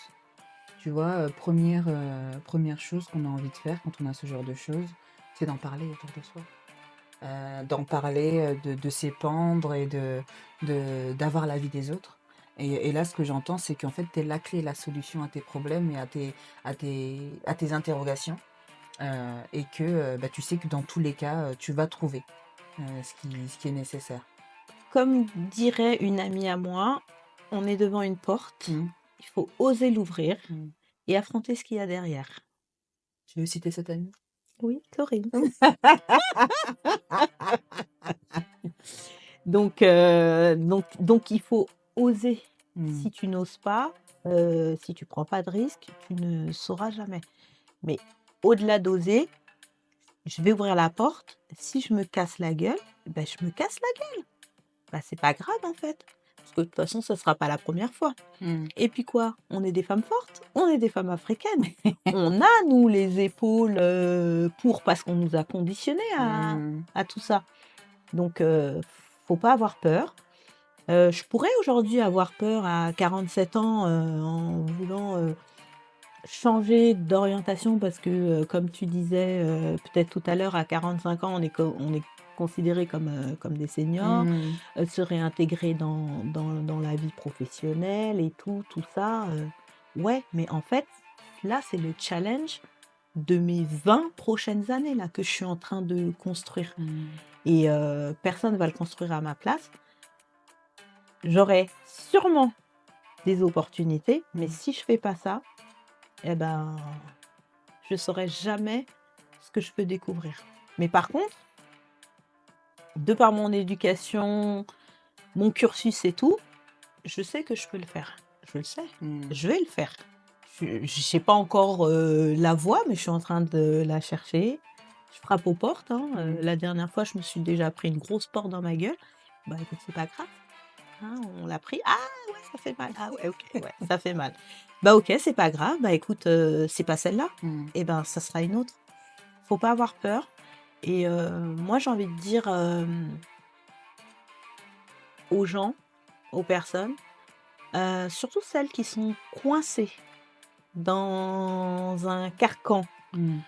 Tu vois, première chose qu'on a envie de faire quand on a ce genre de choses, c'est d'en parler autour de soi. D'en parler, de s'épandre et d'avoir l'avis des autres. Et là, ce que j'entends, c'est qu'en fait, tu es la clé, la solution à tes problèmes et à tes interrogations. Et que bah, tu sais que dans tous les cas, tu vas trouver ce qui est nécessaire. Comme dirait une amie à moi, on est devant une porte, Mm. il faut oser l'ouvrir Mm. et affronter ce qu'il y a derrière. Tu veux citer cette amie? Oui, Corinne. Donc il faut oser. Mm. Si tu n'oses pas, si tu prends pas de risque, tu ne sauras jamais. Mais au-delà d'oser, je vais ouvrir la porte. Si je me casse la gueule, ben je me casse la gueule. Ben, c'est pas grave en fait. Parce que de toute façon, ce sera pas la première fois. Mm. Et puis quoi? On est des femmes fortes, on est des femmes africaines. On a, nous, les épaules parce qu'on nous a conditionnés Mm. à tout ça. Donc, faut pas avoir peur. Je pourrais aujourd'hui avoir peur à 47 ans en voulant changer d'orientation parce que, comme tu disais peut-être tout à l'heure, à 45 ans, on est considérés comme des seniors, Mm. se réintégrer dans la vie professionnelle et tout ça. Ouais, mais en fait, là, c'est le challenge de mes 20 prochaines années là, que je suis en train de construire. Mm. Et personne ne va le construire à ma place. J'aurai sûrement des opportunités, mais si je fais pas ça, eh ben, je saurai jamais ce que je peux découvrir. Mais par contre, de par mon éducation, mon cursus et tout, je sais que je peux le faire. Je le sais. Mm. Je vais le faire. Je sais pas encore la voie, mais je suis en train de la chercher. Je frappe aux portes. La dernière fois, je me suis déjà pris une grosse porte dans ma gueule. Bah écoute, c'est pas grave. On l'a pris. Ah ouais, ça fait mal. Ah ouais, ok, ouais, ça fait mal. Bah ok, c'est pas grave. Bah écoute, c'est pas celle-là. Mm. Et ben, ça sera une autre. Faut pas avoir peur. Et moi, j'ai envie de dire aux gens, aux personnes, surtout celles qui sont coincées dans un carcan, Mm.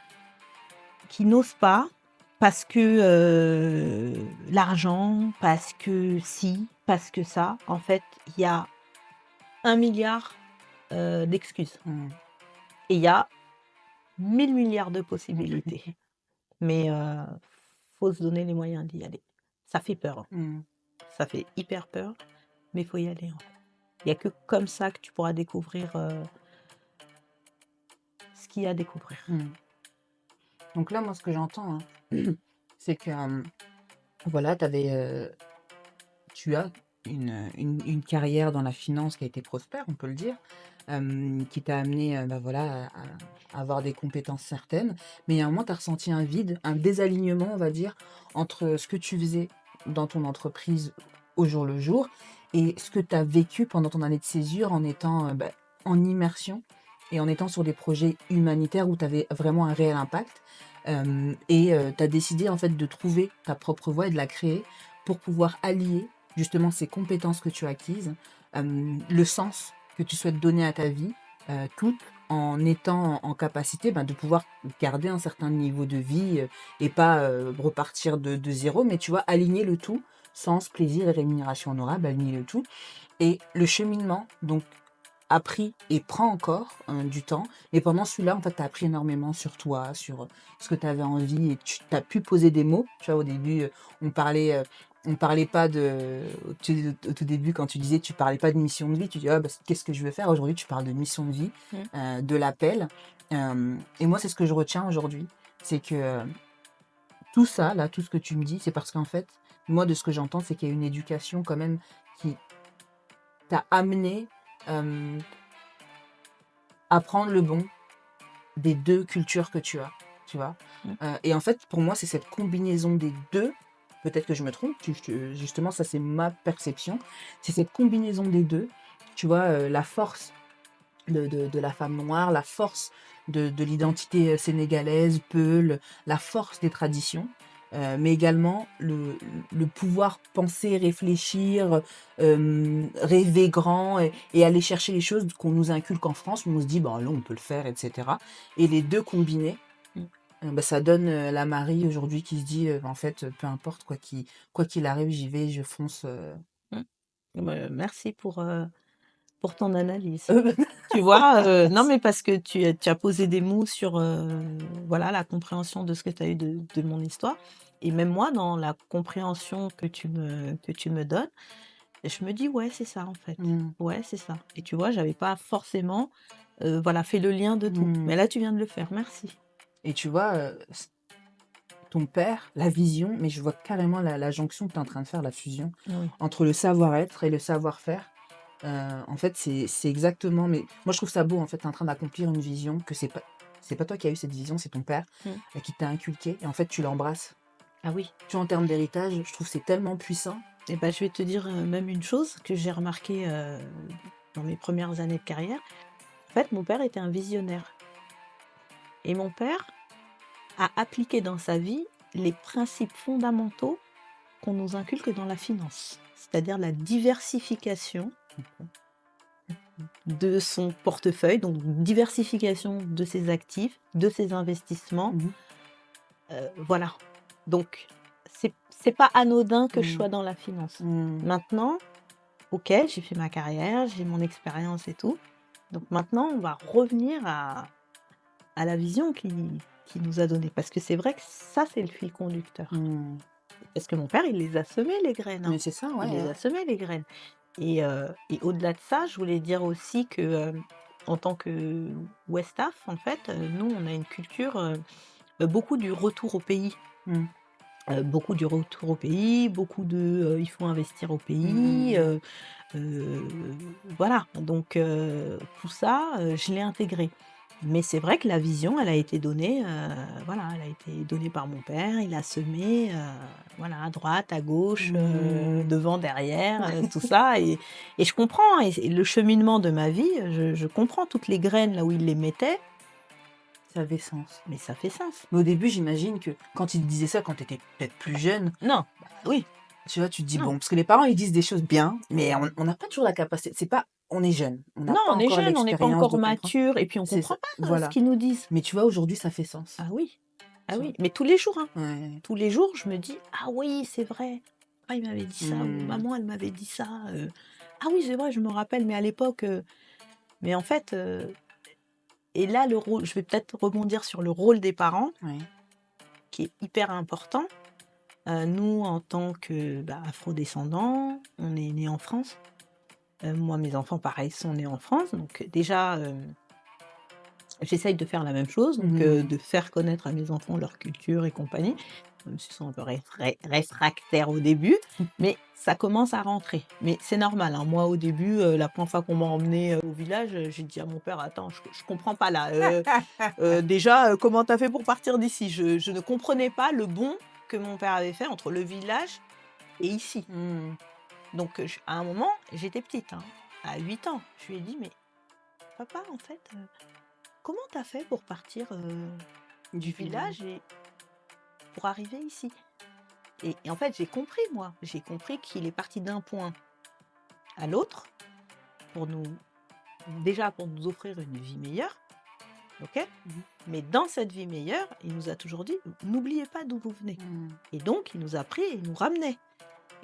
qui n'osent pas parce que l'argent, parce que si, parce que ça. En fait, il y a 1 milliard d'excuses. Mm. Et il y a 1000 milliards de possibilités. Mais faut se donner les moyens d'y aller. Ça fait peur. Hein. Mm. Ça fait hyper peur, mais il faut y aller. Hein. Il n'y a que comme ça que tu pourras découvrir ce qu'il y a à découvrir. Mm. Donc là, moi, ce que j'entends, c'est que voilà, tu as une carrière dans la finance qui a été prospère, on peut le dire, qui t'a amené bah voilà, à avoir des compétences certaines. Mais à un moment, tu as ressenti un vide, un désalignement, on va dire, entre ce que tu faisais dans ton entreprise au jour le jour et ce que tu as vécu pendant ton année de césure en étant bah, en immersion et en étant sur des projets humanitaires où tu avais vraiment un réel impact. Et tu as décidé en fait de trouver ta propre voie et de la créer pour pouvoir allier justement ces compétences que tu as acquises, le sens que tu souhaites donner à ta vie, tout en étant en capacité de pouvoir garder un certain niveau de vie et pas repartir de zéro, mais tu vois, aligner le tout, sens, plaisir et rémunération honorable, aligner le tout. Et le cheminement, donc, a pris et prend encore du temps. Mais pendant celui-là, en fait, tu as appris énormément sur toi, sur ce que tu avais envie et tu as pu poser des mots. Tu vois, au début, on parlait pas au tout début, quand tu disais tu parlais pas de mission de vie, tu dis ah, bah, qu'est-ce que je veux faire aujourd'hui? Tu parles de mission de vie, de l'appel. Et moi, c'est ce que je retiens aujourd'hui. C'est que tout ça, là, tout ce que tu me dis, c'est parce qu'en fait, moi, de ce que j'entends, c'est qu'il y a une éducation quand même qui t'a amené à prendre le bon des deux cultures que tu as, tu vois. Et en fait, pour moi, c'est cette combinaison des deux, peut-être que je me trompe, justement, ça c'est ma perception, c'est cette combinaison des deux, tu vois, la force de la femme noire, la force de l'identité sénégalaise, Peul, la force des traditions, mais également le pouvoir penser, réfléchir, rêver grand et aller chercher les choses qu'on nous inculque en France, où on se dit: «Bah, là, on peut le faire» et cetera et les 2 combinés, Mmh. bah, ça donne, la Marie aujourd'hui qui se dit, «En fait, peu importe quoi qu'il arrive, j'y vais, je fonce», Mmh. Merci pour ton analyse. Tu vois? Non, mais parce que tu as posé des mots sur, voilà, la compréhension de ce que tu as eu de mon histoire et même moi, dans la compréhension que tu me donnes, je me dis: «Ouais, c'est ça, en fait. Mmh. Ouais, c'est ça» et tu vois, j'avais pas forcément, voilà, fait le lien de tout. Mmh Mais là, tu viens de le faire, merci. et tu vois, ton père, la vision, mais je vois carrément la jonction que tu es en train de faire, la fusion Oui. entre le savoir-être et le savoir-faire. En fait, c'est exactement mais moi, je trouve ça beau, en fait, tu es en train d'accomplir une vision que c'est pas toi qui as eu cette vision, c'est ton père, Mmh. qui t'a inculqué et en fait, tu l'embrasses. Ah oui. Tu vois, en termes d'héritage, je trouve que c'est tellement puissant. Et ben, je vais te dire, même une chose que j'ai remarquée, dans mes premières années de carrière. En fait, mon père était un visionnaire et mon père a appliqué dans sa vie les principes fondamentaux qu'on nous inculque dans la finance. C'est-à-dire la diversification de son portefeuille, donc diversification de ses actifs, de ses investissements, Mmh mh. voilà. Donc c'est pas anodin que je Mmh. sois dans la finance. Mmh. Maintenant, OK, j'ai fait ma carrière, j'ai mon expérience et tout. Donc maintenant, on va revenir à la vision qui nous a donnée. Parce que c'est vrai que ça, c'est le fil conducteur. Mmh. Parce que mon père, il les a semées les graines, hein. Mais c'est ça, Il les ouais, a semées les graines et au-delà de ça, je voulais dire aussi que, en tant que Westaf, en fait, nous, on a une culture, beaucoup du retour au pays. Mmh. Beaucoup du retour au pays, beaucoup de, il faut investir au Mmh mh, pays, mmh. heu, voilà. Donc tout ça, je l'ai intégré. Mais c'est vrai que la vision, elle a été donnée, voilà, elle a été donnée par mon père. Il a semé, voilà, à droite, à gauche, Mmh. devant, derrière, tout ça et je comprends et le cheminement de ma vie, je comprends toutes les graines là où il les mettait, Ça avait sens. mais ça fait sens. Mais au début, j'imagine que quand il te disait ça, quand tu étais peut-être plus jeune, Non, oui, tu vois, tu te dis: non. «Bon» parce que les parents, ils disent des choses bien, mais on n'a pas toujours la capacité c'est pas on est jeune, on n'a Non, pas on est encore jeune, on n'est pas l'expérience de encore comprendre. mature et puis on C'est comprend ça, pas, ce voilà. qu'ils nous disent. Mais tu vois, aujourd'hui, ça fait sens, Ah oui, ah tu vois? oui, mais tous les jours, hein. Ouais. Tous les jours, je me dis: «Ah oui, c'est vrai. Ah, il m'avait dit ça» ou Mmh. «Maman, elle m'avait dit ça», «Ah oui, c'est vrai, je me rappelle, mais à l'époque», mais en fait, et là, le rôle je vais peut-être rebondir sur le rôle des parents Oui. qui est hyper important. Nous, en tant que, bah, afro-descendants, on est nés en France. Moi, mes enfants, pareil, sont nés en France, donc déjà, j'essaye de faire la même chose, donc Mmh. de faire connaître à mes enfants leur culture et compagnie, même s'ils sont un peu réfractaires au début, mais ça commence à rentrer. Mais c'est normal, hein. Moi, au début, la première fois qu'on m'a emmenée, au village, j'ai dit à mon père: «Attends, je comprends pas là, déjà, comment tu as fait pour partir d'ici?» Je ne comprenais pas le bond que mon père avait fait entre le village et ici. Mmh. Donc à un moment, j'étais petite, hein, à 8 ans, je lui ai dit: «Mais papa, en fait, comment t'as fait pour partir, Du du village. village et pour arriver ici?» Et en fait, j'ai compris moi, j'ai compris qu'il est parti d'un point à l'autre pour nous déjà pour nous offrir une vie meilleure, OK? Mmh mh. Mais dans cette vie meilleure, il nous a toujours dit: «N'oubliez pas d'où vous venez» Mmh. et donc il nous a pris et il nous ramenait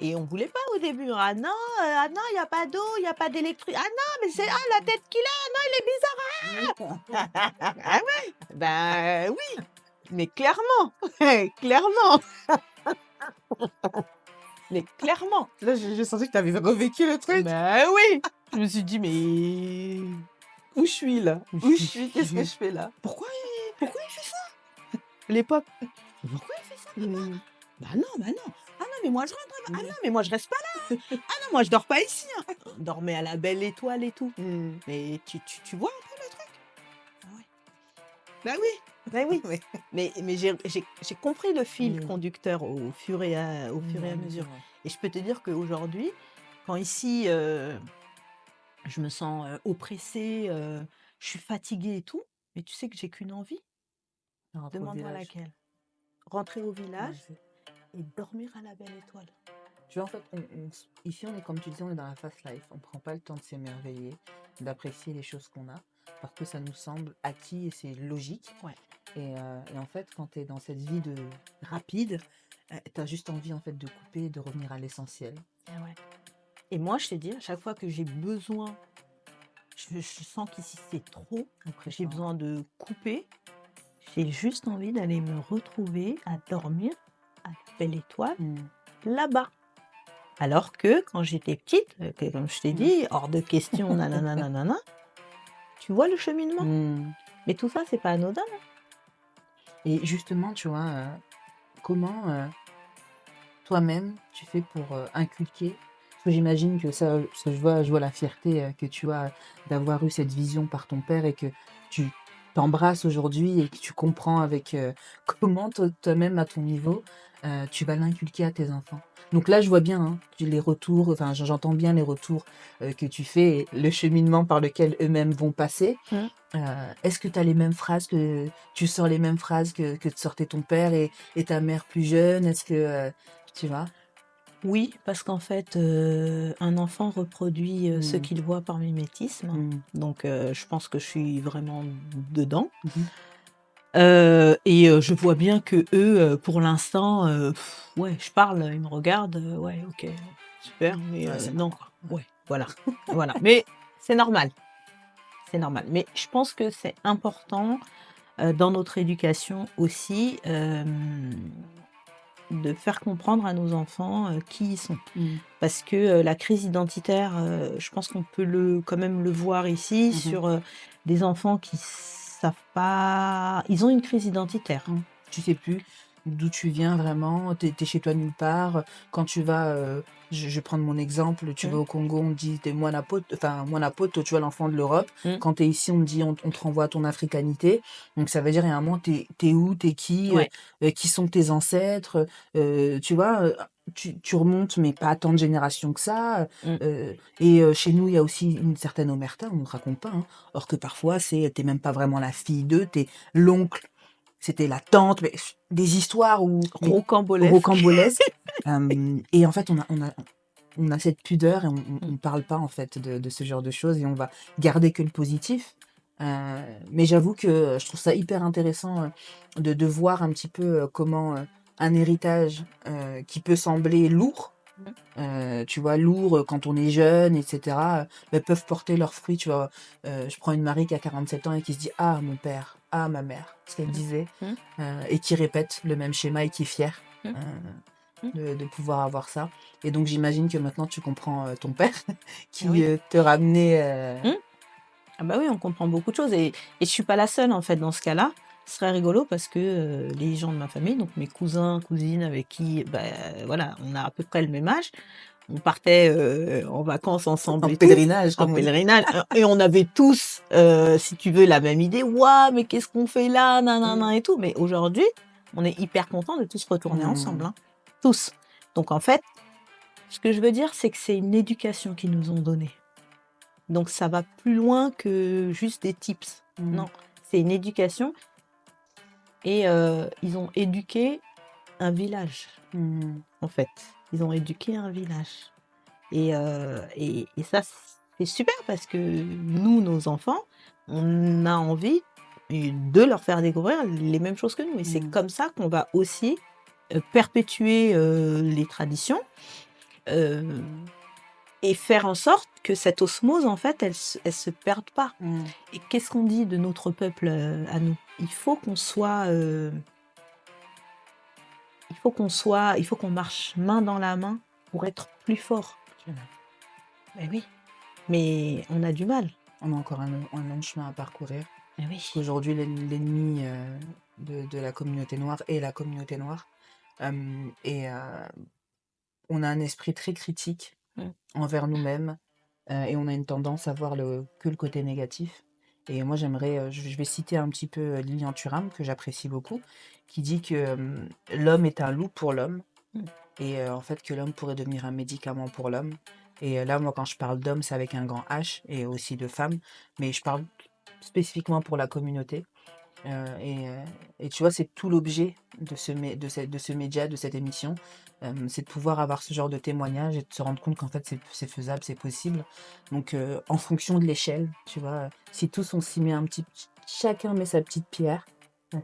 et on voulait pas au début. «Ah non, ah non, il y a pas d'eau, il y a pas d'électricité. Ah non, mais c'est ah la tête qu'il a, ah non, il est bizarre, ah!» Ah ouais, ben oui, mais clairement, clairement, mais clairement. Là, j'ai senti que tu avais revécu le truc. Ben oui! Je me suis dit: «Mais où je suis là? Où je suis? Qu'est-ce que je fais là?» Pourquoi il fait ça? L'époque. Pourquoi il fait ça, papa? Mmh. «Bah non, bah non. Ah non, mais moi je rentre, ah non, Mmh. mais moi je reste pas là, hein. Ah non, moi je dors pas ici, hein». On dormait à la belle étoile et tout. Mmh. Mais tu vois un peu le truc? Ah ouais. Bah oui, bah oui. Ouais. Mais j'ai compris le fil Mmh. conducteur au fur et à Bien mesure sûr, ouais. et je peux te dire qu'aujourd'hui, quand ici, je me sens, oppressée, je suis fatiguée et tout, mais tu sais que j'ai qu'une envie? Par rapport au Demande-moi village. laquelle? Rentrer au Ouais, village c'est et dormir à la belle étoile. Tu vois, en fait, ici, on est, comme tu disais, on est dans la fast life. On prend pas le temps de s'émerveiller, d'apprécier les choses qu'on a, parce que ça nous semble acquis et c'est logique. Ouais. Et en fait, quand tu es dans cette vie de rapide, tu as juste envie, en fait, de couper et de revenir à l'essentiel. Et ouais. Et moi, je t'ai dit, à chaque fois que j'ai besoin, je sens qu'ici c'est trop, j'ai Oppressant. besoin de couper, j'ai juste envie d'aller me retrouver à dormir à la belle étoile là-bas. Alors que quand j'étais petite, comme je t'ai dit, hors de question, nanana, nanana, tu vois le cheminement? Mais tout ça, c'est pas anodin. Et justement, tu vois, comment toi-même tu fais pour inculquer, parce que j'imagine que ça je vois la fierté que tu as d'avoir eu cette vision par ton père et que tu t'embrasses aujourd'hui et que tu comprends avec comment toi-même à ton niveau tu vas l'inculquer à tes enfants. Donc là, je vois bien les retours, enfin j'entends bien les retours que tu fais et le cheminement par lequel eux-mêmes vont passer. Est-ce que tu as les mêmes phrases que tu sors les mêmes phrases que te sortait ton père et ta mère plus jeune? Est-ce que tu vois? Oui, parce qu'en fait, un enfant reproduit ce qu'il voit par mimétisme. Donc, je pense que je suis vraiment dedans. Et je vois bien que eux, pour l'instant, ouais, je parle, ils me regardent, ouais, OK, super, mais Ouais, c'est non, marrant. ouais, voilà, voilà. Mais c'est normal, c'est normal. Mais je pense que c'est important, dans notre éducation aussi, de faire comprendre à nos enfants, qui ils sont. Parce que, la crise identitaire, je pense qu'on peut quand même le voir ici sur, des enfants qui savent pas, ils ont une crise identitaire. Tu sais plus d'où tu viens vraiment, tu es chez toi nulle part. Quand tu vas, je vais prendre mon exemple, tu vas au Congo, on te dit: «Tu es Mwana-Poto», tu vois, l'enfant de l'Europe. Quand tu es ici, on te dit on te renvoie à ton africanité. Donc ça veut dire, il y a un moment, tu es où? Tu es Ouais. qui sont tes ancêtres? Tu vois, tu remontes, mais pas tant de générations que ça. Chez nous, il y a aussi une certaine omerta, on ne te raconte pas, alors que parfois, tu es même pas vraiment la fille d'eux, tu es l'oncle, c'était la tante, mais des histoires Rocambolesque. rocambolesques. Et en fait, on a cette pudeur et on parle pas en fait de ce genre de choses et on va garder que le positif. Mais j'avoue que je trouve ça hyper intéressant de voir un petit peu comment un héritage qui peut sembler lourd, tu vois, lourd quand on est jeune, etc., peuvent porter leurs fruits, tu vois. Je prends une Marie qui a 47 ans et qui se dit: «Ah, mon père, ah, ma mère», ce qu'elle disait, et qui répète le même schéma et qui est fière de pouvoir avoir ça. Et donc, j'imagine que maintenant, tu comprends ton père qui oui. te ramenait. Ah bah oui, on comprend beaucoup de choses et je suis pas la seule en fait dans ce cas-là. Ce serait rigolo parce que, les gens de ma famille, donc mes cousins, cousines avec qui, bah, voilà, on a à peu près le même âge. On partait, en vacances ensemble En et tout, pèlerinage, en comme on dit. pèlerinage, et on avait tous, si tu veux, la même idée: «Waouh, mais qu'est-ce qu'on fait là? Nin et tout». Mais aujourd'hui, on est hyper contents de tous retourner ensemble, hein, tous. Donc en fait, ce que je veux dire, c'est que c'est une éducation qu'ils nous ont donnée. Donc ça va plus loin que juste des tips. Non, c'est une éducation et ils ont éduqué un village, en fait. Ils ont éduqué un village et ça, c'est super parce que nous, nos enfants, on a envie de leur faire découvrir les mêmes choses que nous et c'est comme ça qu'on va aussi, perpétuer, les traditions, et faire en sorte que cette osmose, en fait, elle se perde pas. Et qu'est-ce qu'on dit de notre peuple, à nous? Il faut qu'on soit, il faut qu'on marche main dans la main pour être plus fort. Mais oui, mais on a du mal. On a encore un long chemin à parcourir. Mais oui. Aujourd'hui, l'ennemi de la communauté noire est la communauté noire. On a un esprit très critique envers nous-mêmes et on a une tendance à voir que le côté négatif. Et moi, j'aimerais, je vais citer un petit peu Lilian Thuram, que j'apprécie beaucoup, qui dit que l'homme est un loup pour l'homme et en fait que l'homme pourrait devenir un médicament pour l'homme. Et là, moi, quand je parle d'homme, c'est avec un grand H et aussi de femme, mais je parle spécifiquement pour la communauté. Et tu vois, c'est tout l'objet de ce média, de cette émission. C'est de pouvoir avoir ce genre de témoignage et de se rendre compte qu'en fait, c'est faisable, c'est possible. Donc, en fonction de l'échelle, tu vois, si tous on s'y met chacun met sa petite pierre,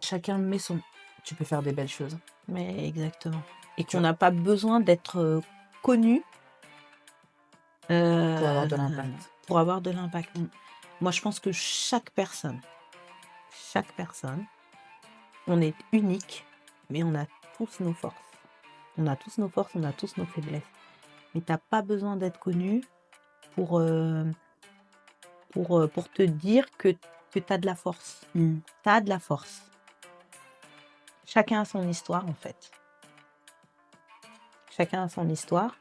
chacun met son. Tu peux faire des belles choses, Mais exactement. Et tu qu'on vois, n'a pas besoin d'être connu pour avoir euh, de l'impact. pour avoir de l'impact. Mm. Moi, je pense que chaque personne, on est unique, mais on a tous nos forces. On a tous nos forces, on a tous nos faiblesses. Mais t'as pas besoin d'être connu pour, pour te dire que tu as de la force. Mm. Tu as de la force. Chacun a son histoire, en fait. Chacun a son histoire.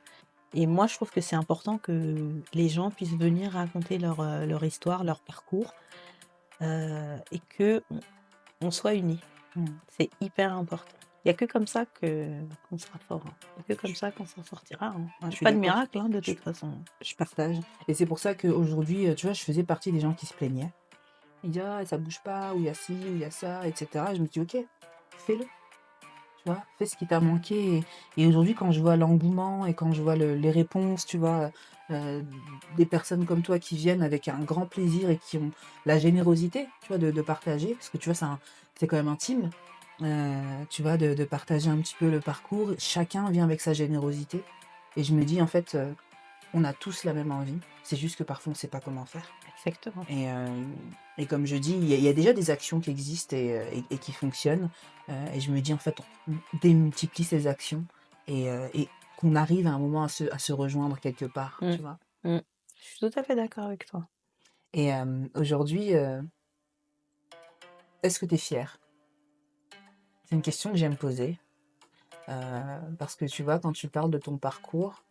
Et moi, je trouve que c'est important que les gens puissent venir raconter leur histoire, leur parcours, et qu'on soit unis. Mm. C'est hyper important. Il n'y a que comme ça qu'on sera fort. Il n'y a que comme ça qu'on s'en sortira. Je suis Pas de d'accord. miracle, de Je, toute façon. je partage. Et c'est pour ça qu'aujourd'hui, tu vois, je faisais partie des gens qui se plaignaient. Ils disaient, ah, ça bouge pas, ou il y a ci, ou il y a ça, etc. Et je me dis, ok, fais-le. Tu vois, fais ce qui t'a manqué. Et aujourd'hui, quand je vois l'engouement et quand je vois les réponses, tu vois, euh, des personnes comme toi qui viennent avec un grand plaisir et qui ont la générosité, tu vois, de partager, parce que tu vois, c'est quand même intime, tu vois, de partager un petit peu le parcours. Chacun vient avec sa générosité. Et je me dis, en fait, on a tous la même envie. C'est juste que parfois, on ne sait pas comment faire. Exactement. Et comme je dis, il y a déjà des actions qui existent et qui fonctionnent. Et je me dis, en fait, on démultiplie ces actions et qu'on arrive à un moment à se rejoindre quelque part, Mm. tu vois. Mm. Je suis tout à fait d'accord avec toi. Et aujourd'hui, est-ce que tu es fière? C'est une question que j'aime poser. Parce que tu vois, quand tu parles de ton parcours,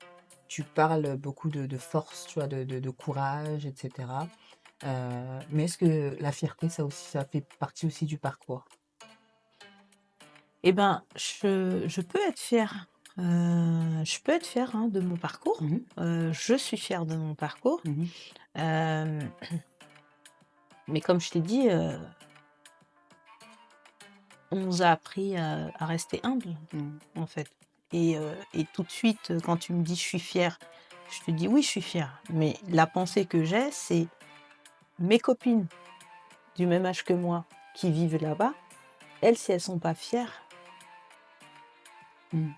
tu parles beaucoup de force, tu vois, de courage, etc. Mais est-ce que la fierté, ça fait partie aussi du parcours? Eh ben, je peux être fière. Je peux être fière de mon parcours. Mhm, Je suis fière de mon parcours. mhm, Euh, mais comme je t'ai dit, on nous a appris à rester humble, mhm, en fait. Et tout de suite, quand tu me dis je suis fière, je te dis oui, je suis fière. Mais la pensée que j'ai, c'est mes copines du même âge que moi qui vivent là-bas, elles, si elles sont pas fières, mhm,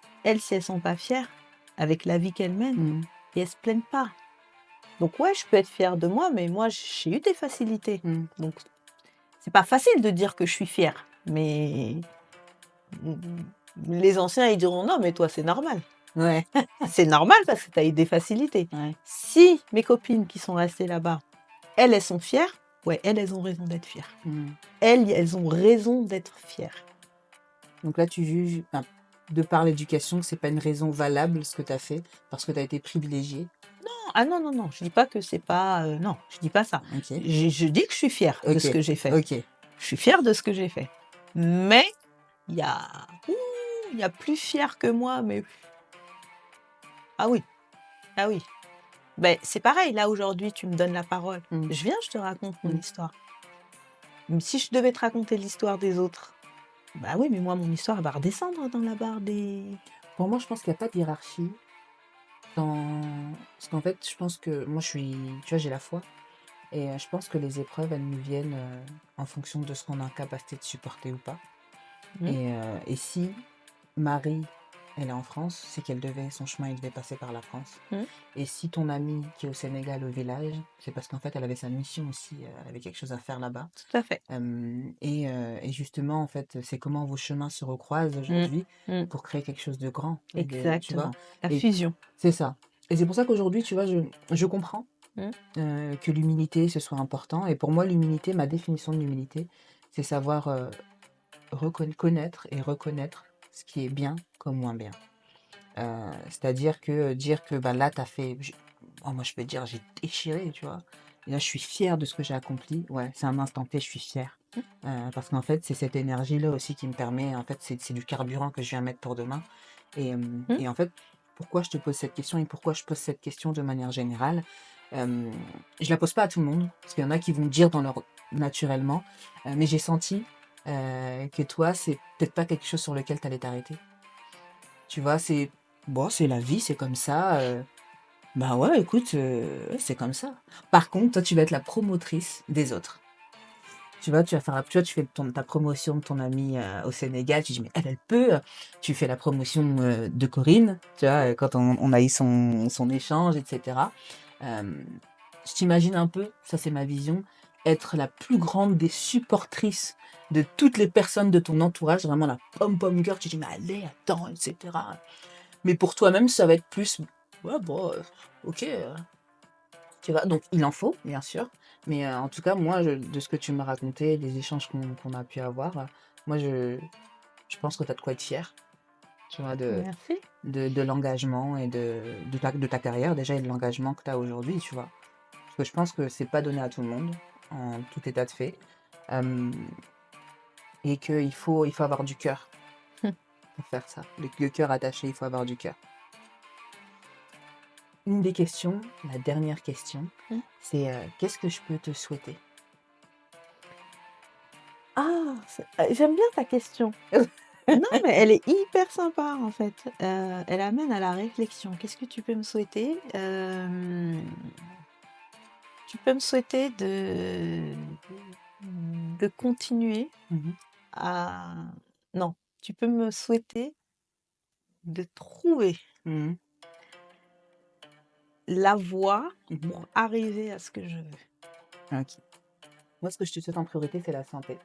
avec la vie qu'elles mènent, mhm, et elles se plaignent pas. Donc ouais, je peux être fière de moi, mais moi, j'ai eu des facilités. mhm. Donc, c'est pas facile de dire que je suis fière. Mais les anciens, ils diront non, mais toi, c'est normal. Ouais, C'est normal parce que tu as eu des facilités. ouais. Si mes copines qui sont restées là-bas, elles sont fières, ouais, elles ont raison d'être fières. Mhm. Elles ont raison d'être fières. Donc là, tu juges, enfin, de par l'éducation, que c'est pas une raison valable ce que tu as fait, parce que tu as été privilégié. Ah non, non, non, je dis pas que c'est pas... non, je dis pas ça. Ok, Je dis que je suis fière de ce ok, que j'ai fait. ok. Je suis fière de ce que j'ai fait. Mais il y a... il y a plus fier que moi, mais... Ah oui, ah oui. Ben, c'est pareil, là, aujourd'hui, tu me donnes la parole. Mhm, Je viens, je te raconte mon mhm. histoire. Mais si je devais te raconter l'histoire des autres, bah oui, mais moi, mon histoire, elle va redescendre dans la barre des... Pour moi, je pense qu'il n'y a pas de hiérarchie dans... Parce qu'en fait, je pense que moi, tu vois, j'ai la foi. Et je pense que les épreuves, elles nous viennent en fonction de ce qu'on est en capacité de supporter ou pas. Hmm. Et si Marie, elle est en France, c'est son chemin, il devait passer par la France. Hmm. Et si ton amie qui est au Sénégal, au village, c'est parce qu'en fait, elle avait sa mission aussi, elle avait quelque chose à faire là-bas. Tout à fait. Et justement, en fait, c'est comment vos chemins se recroisent Hmm. aujourd'hui Hmm. pour créer quelque chose de grand, tu vois. Exactement. La Et fusion. c'est ça. Et c'est pour ça qu'aujourd'hui, tu vois, je comprends Hmm. que l'humilité, ce soit important. Et pour moi, l'humilité, ma définition de l'humilité, c'est savoir connaître et reconnaître ce qui est bien comme moins bien. C'est-à-dire que dire que bah, là, t'as fait. Moi, je peux te dire, j'ai déchiré, tu vois. Et là, je suis fière de ce que j'ai accompli. Ouais, c'est un instant T, je suis fière. Parce qu'en fait, c'est cette énergie-là aussi qui me permet. En fait, c'est du carburant que je viens mettre pour demain. Hmm. Et en fait, pourquoi je te pose cette question et pourquoi je pose cette question de manière générale, je la pose pas à tout le monde. Parce qu'il y en a qui vont dire naturellement. Mais j'ai senti que toi, c'est peut-être pas quelque chose sur lequel tu allais t'arrêter. Tu vois, c'est bon, c'est la vie, c'est comme ça. Bah ouais, écoute, c'est comme ça. Par contre, toi, tu vas être la promotrice des autres. Tu vois, tu fais ta promotion de ton amie au Sénégal. Tu dis, mais elle peut. Tu fais la promotion de Corinne, tu vois, quand on a eu son échange, etc. Euh, je t'imagine un peu, ça c'est ma vision, être la plus grande des supportrices de toutes les personnes de ton entourage, vraiment la pom-pom girl. Tu dis, mais allez, attends, etc. Mais pour toi-même, ça va être plus, ouais, bon, ok, tu vois. Donc, il en faut, bien sûr. Mais en tout cas, moi, de ce que tu m'as raconté, des échanges qu'on a pu avoir, moi, je pense que tu as de quoi être fier, tu vois, Merci. de l'engagement et de ta carrière déjà et de l'engagement que tu as aujourd'hui, tu vois. Parce que je pense que c'est pas donné à tout le monde, en tout état de fait. Euh, et qu'il faut avoir du cœur pour faire ça. Le cœur attaché, il faut avoir du cœur. Une des questions, la dernière question, Mm. c'est qu'est-ce que je peux te souhaiter? Ah, j'aime bien ta question. Non, mais elle est hyper sympa en fait. Elle amène à la réflexion. Qu'est-ce que tu peux me souhaiter? Tu peux me souhaiter de continuer Mhm, à... Non, tu peux me souhaiter de trouver mhm, la voie mhm. pour arriver à ce que je veux. Ok. Moi, ce que je te souhaite en priorité, c'est la santé.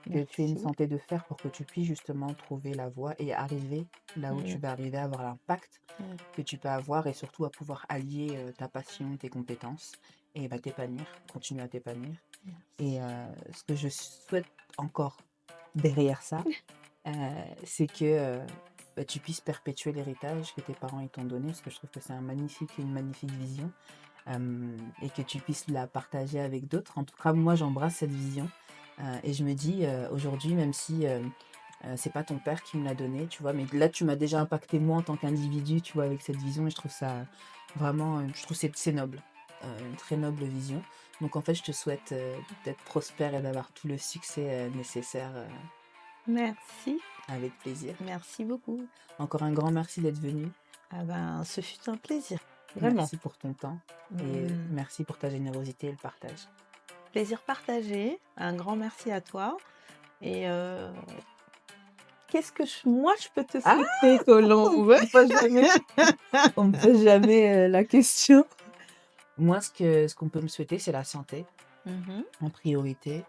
Que tu aies une Merci. santé de fer pour que tu puisses justement trouver la voie et arriver là où tu Mm, vas arriver à avoir l'impact mm, que tu peux avoir et surtout à pouvoir allier ta passion, tes compétences et bah, t'épanouir, continuer à t'épanouir. Et ce que je souhaite encore derrière ça, c'est que bah, tu puisses perpétuer l'héritage que tes parents ils t'ont donné, parce que je trouve que c'est une magnifique vision, et que tu puisses la partager avec d'autres. En tout cas, moi, j'embrasse cette vision. Et je me dis, aujourd'hui, même si c'est pas ton père qui me l'a donné, tu vois, mais là, tu m'as déjà impacté moi en tant qu'individu, tu vois, avec cette vision, et je trouve ça vraiment, je trouve que c'est noble, une très noble vision. Donc, en fait, je te souhaite d'être prospère et d'avoir tout le succès nécessaire Merci. avec plaisir. Merci beaucoup. Encore un grand merci d'être venu. Ah ben, ce fut un plaisir. Vraiment. Merci pour ton temps et Mm. merci pour ta générosité et le partage. Plaisir partagé. Un grand merci à toi. Et qu'est-ce que moi je peux te Ah, souhaiter, Colombe? On me pose jamais la question. Moi, ce qu'on peut me souhaiter, c'est la santé Mhm. en priorité.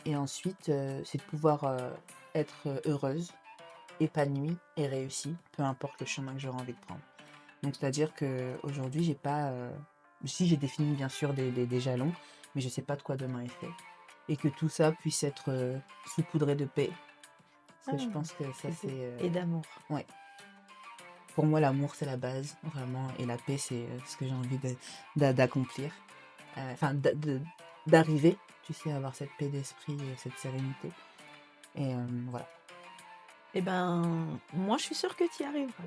Et ensuite, c'est de pouvoir être heureuse, épanouie et réussie, peu importe le chemin que j'aurai envie de prendre. Donc, c'est-à-dire qu'aujourd'hui, j'ai pas. Si j'ai défini bien sûr des jalons, mais je sais pas de quoi demain est fait. Et que tout ça puisse être saupoudré de paix. Parce que je Ah, pense que ça, c'est beau. c'est. Et d'amour. Ouais. Pour moi, l'amour, c'est la base, vraiment. Et la paix, c'est ce que j'ai envie d'accomplir. Enfin, d'arriver, tu sais, à avoir cette paix d'esprit et cette sérénité. Et voilà. Eh ben, moi je suis sûre que tu y arriveras.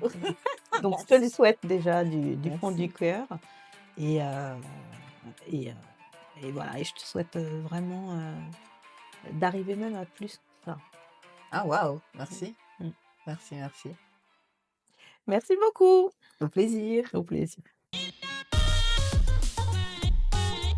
Donc je te le souhaite déjà du fond Merci. du cœur. Et, et, euh, et voilà, et je te souhaite vraiment d'arriver même à plus que ça. Ah, waouh, merci. Mm. Merci, merci. Merci beaucoup. Au plaisir. Au plaisir.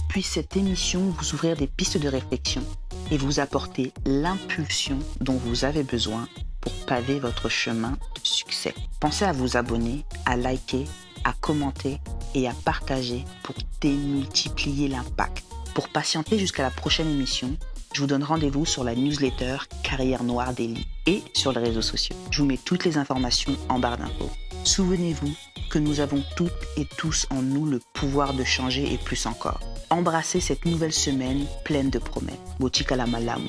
Puisse cette émission vous ouvrir des pistes de réflexion et vous apporter l'impulsion dont vous avez besoin pour paver votre chemin de succès. Pensez à vous abonner, à liker, à commenter et à partager pour démultiplier l'impact. Pour patienter jusqu'à la prochaine émission, je vous donne rendez-vous sur la newsletter Carrière Noire Daily et sur les réseaux sociaux. Je vous mets toutes les informations en barre d'infos. Souvenez-vous que nous avons toutes et tous en nous le pouvoir de changer et plus encore. Embrassez cette nouvelle semaine pleine de promesses. Botika la malamu.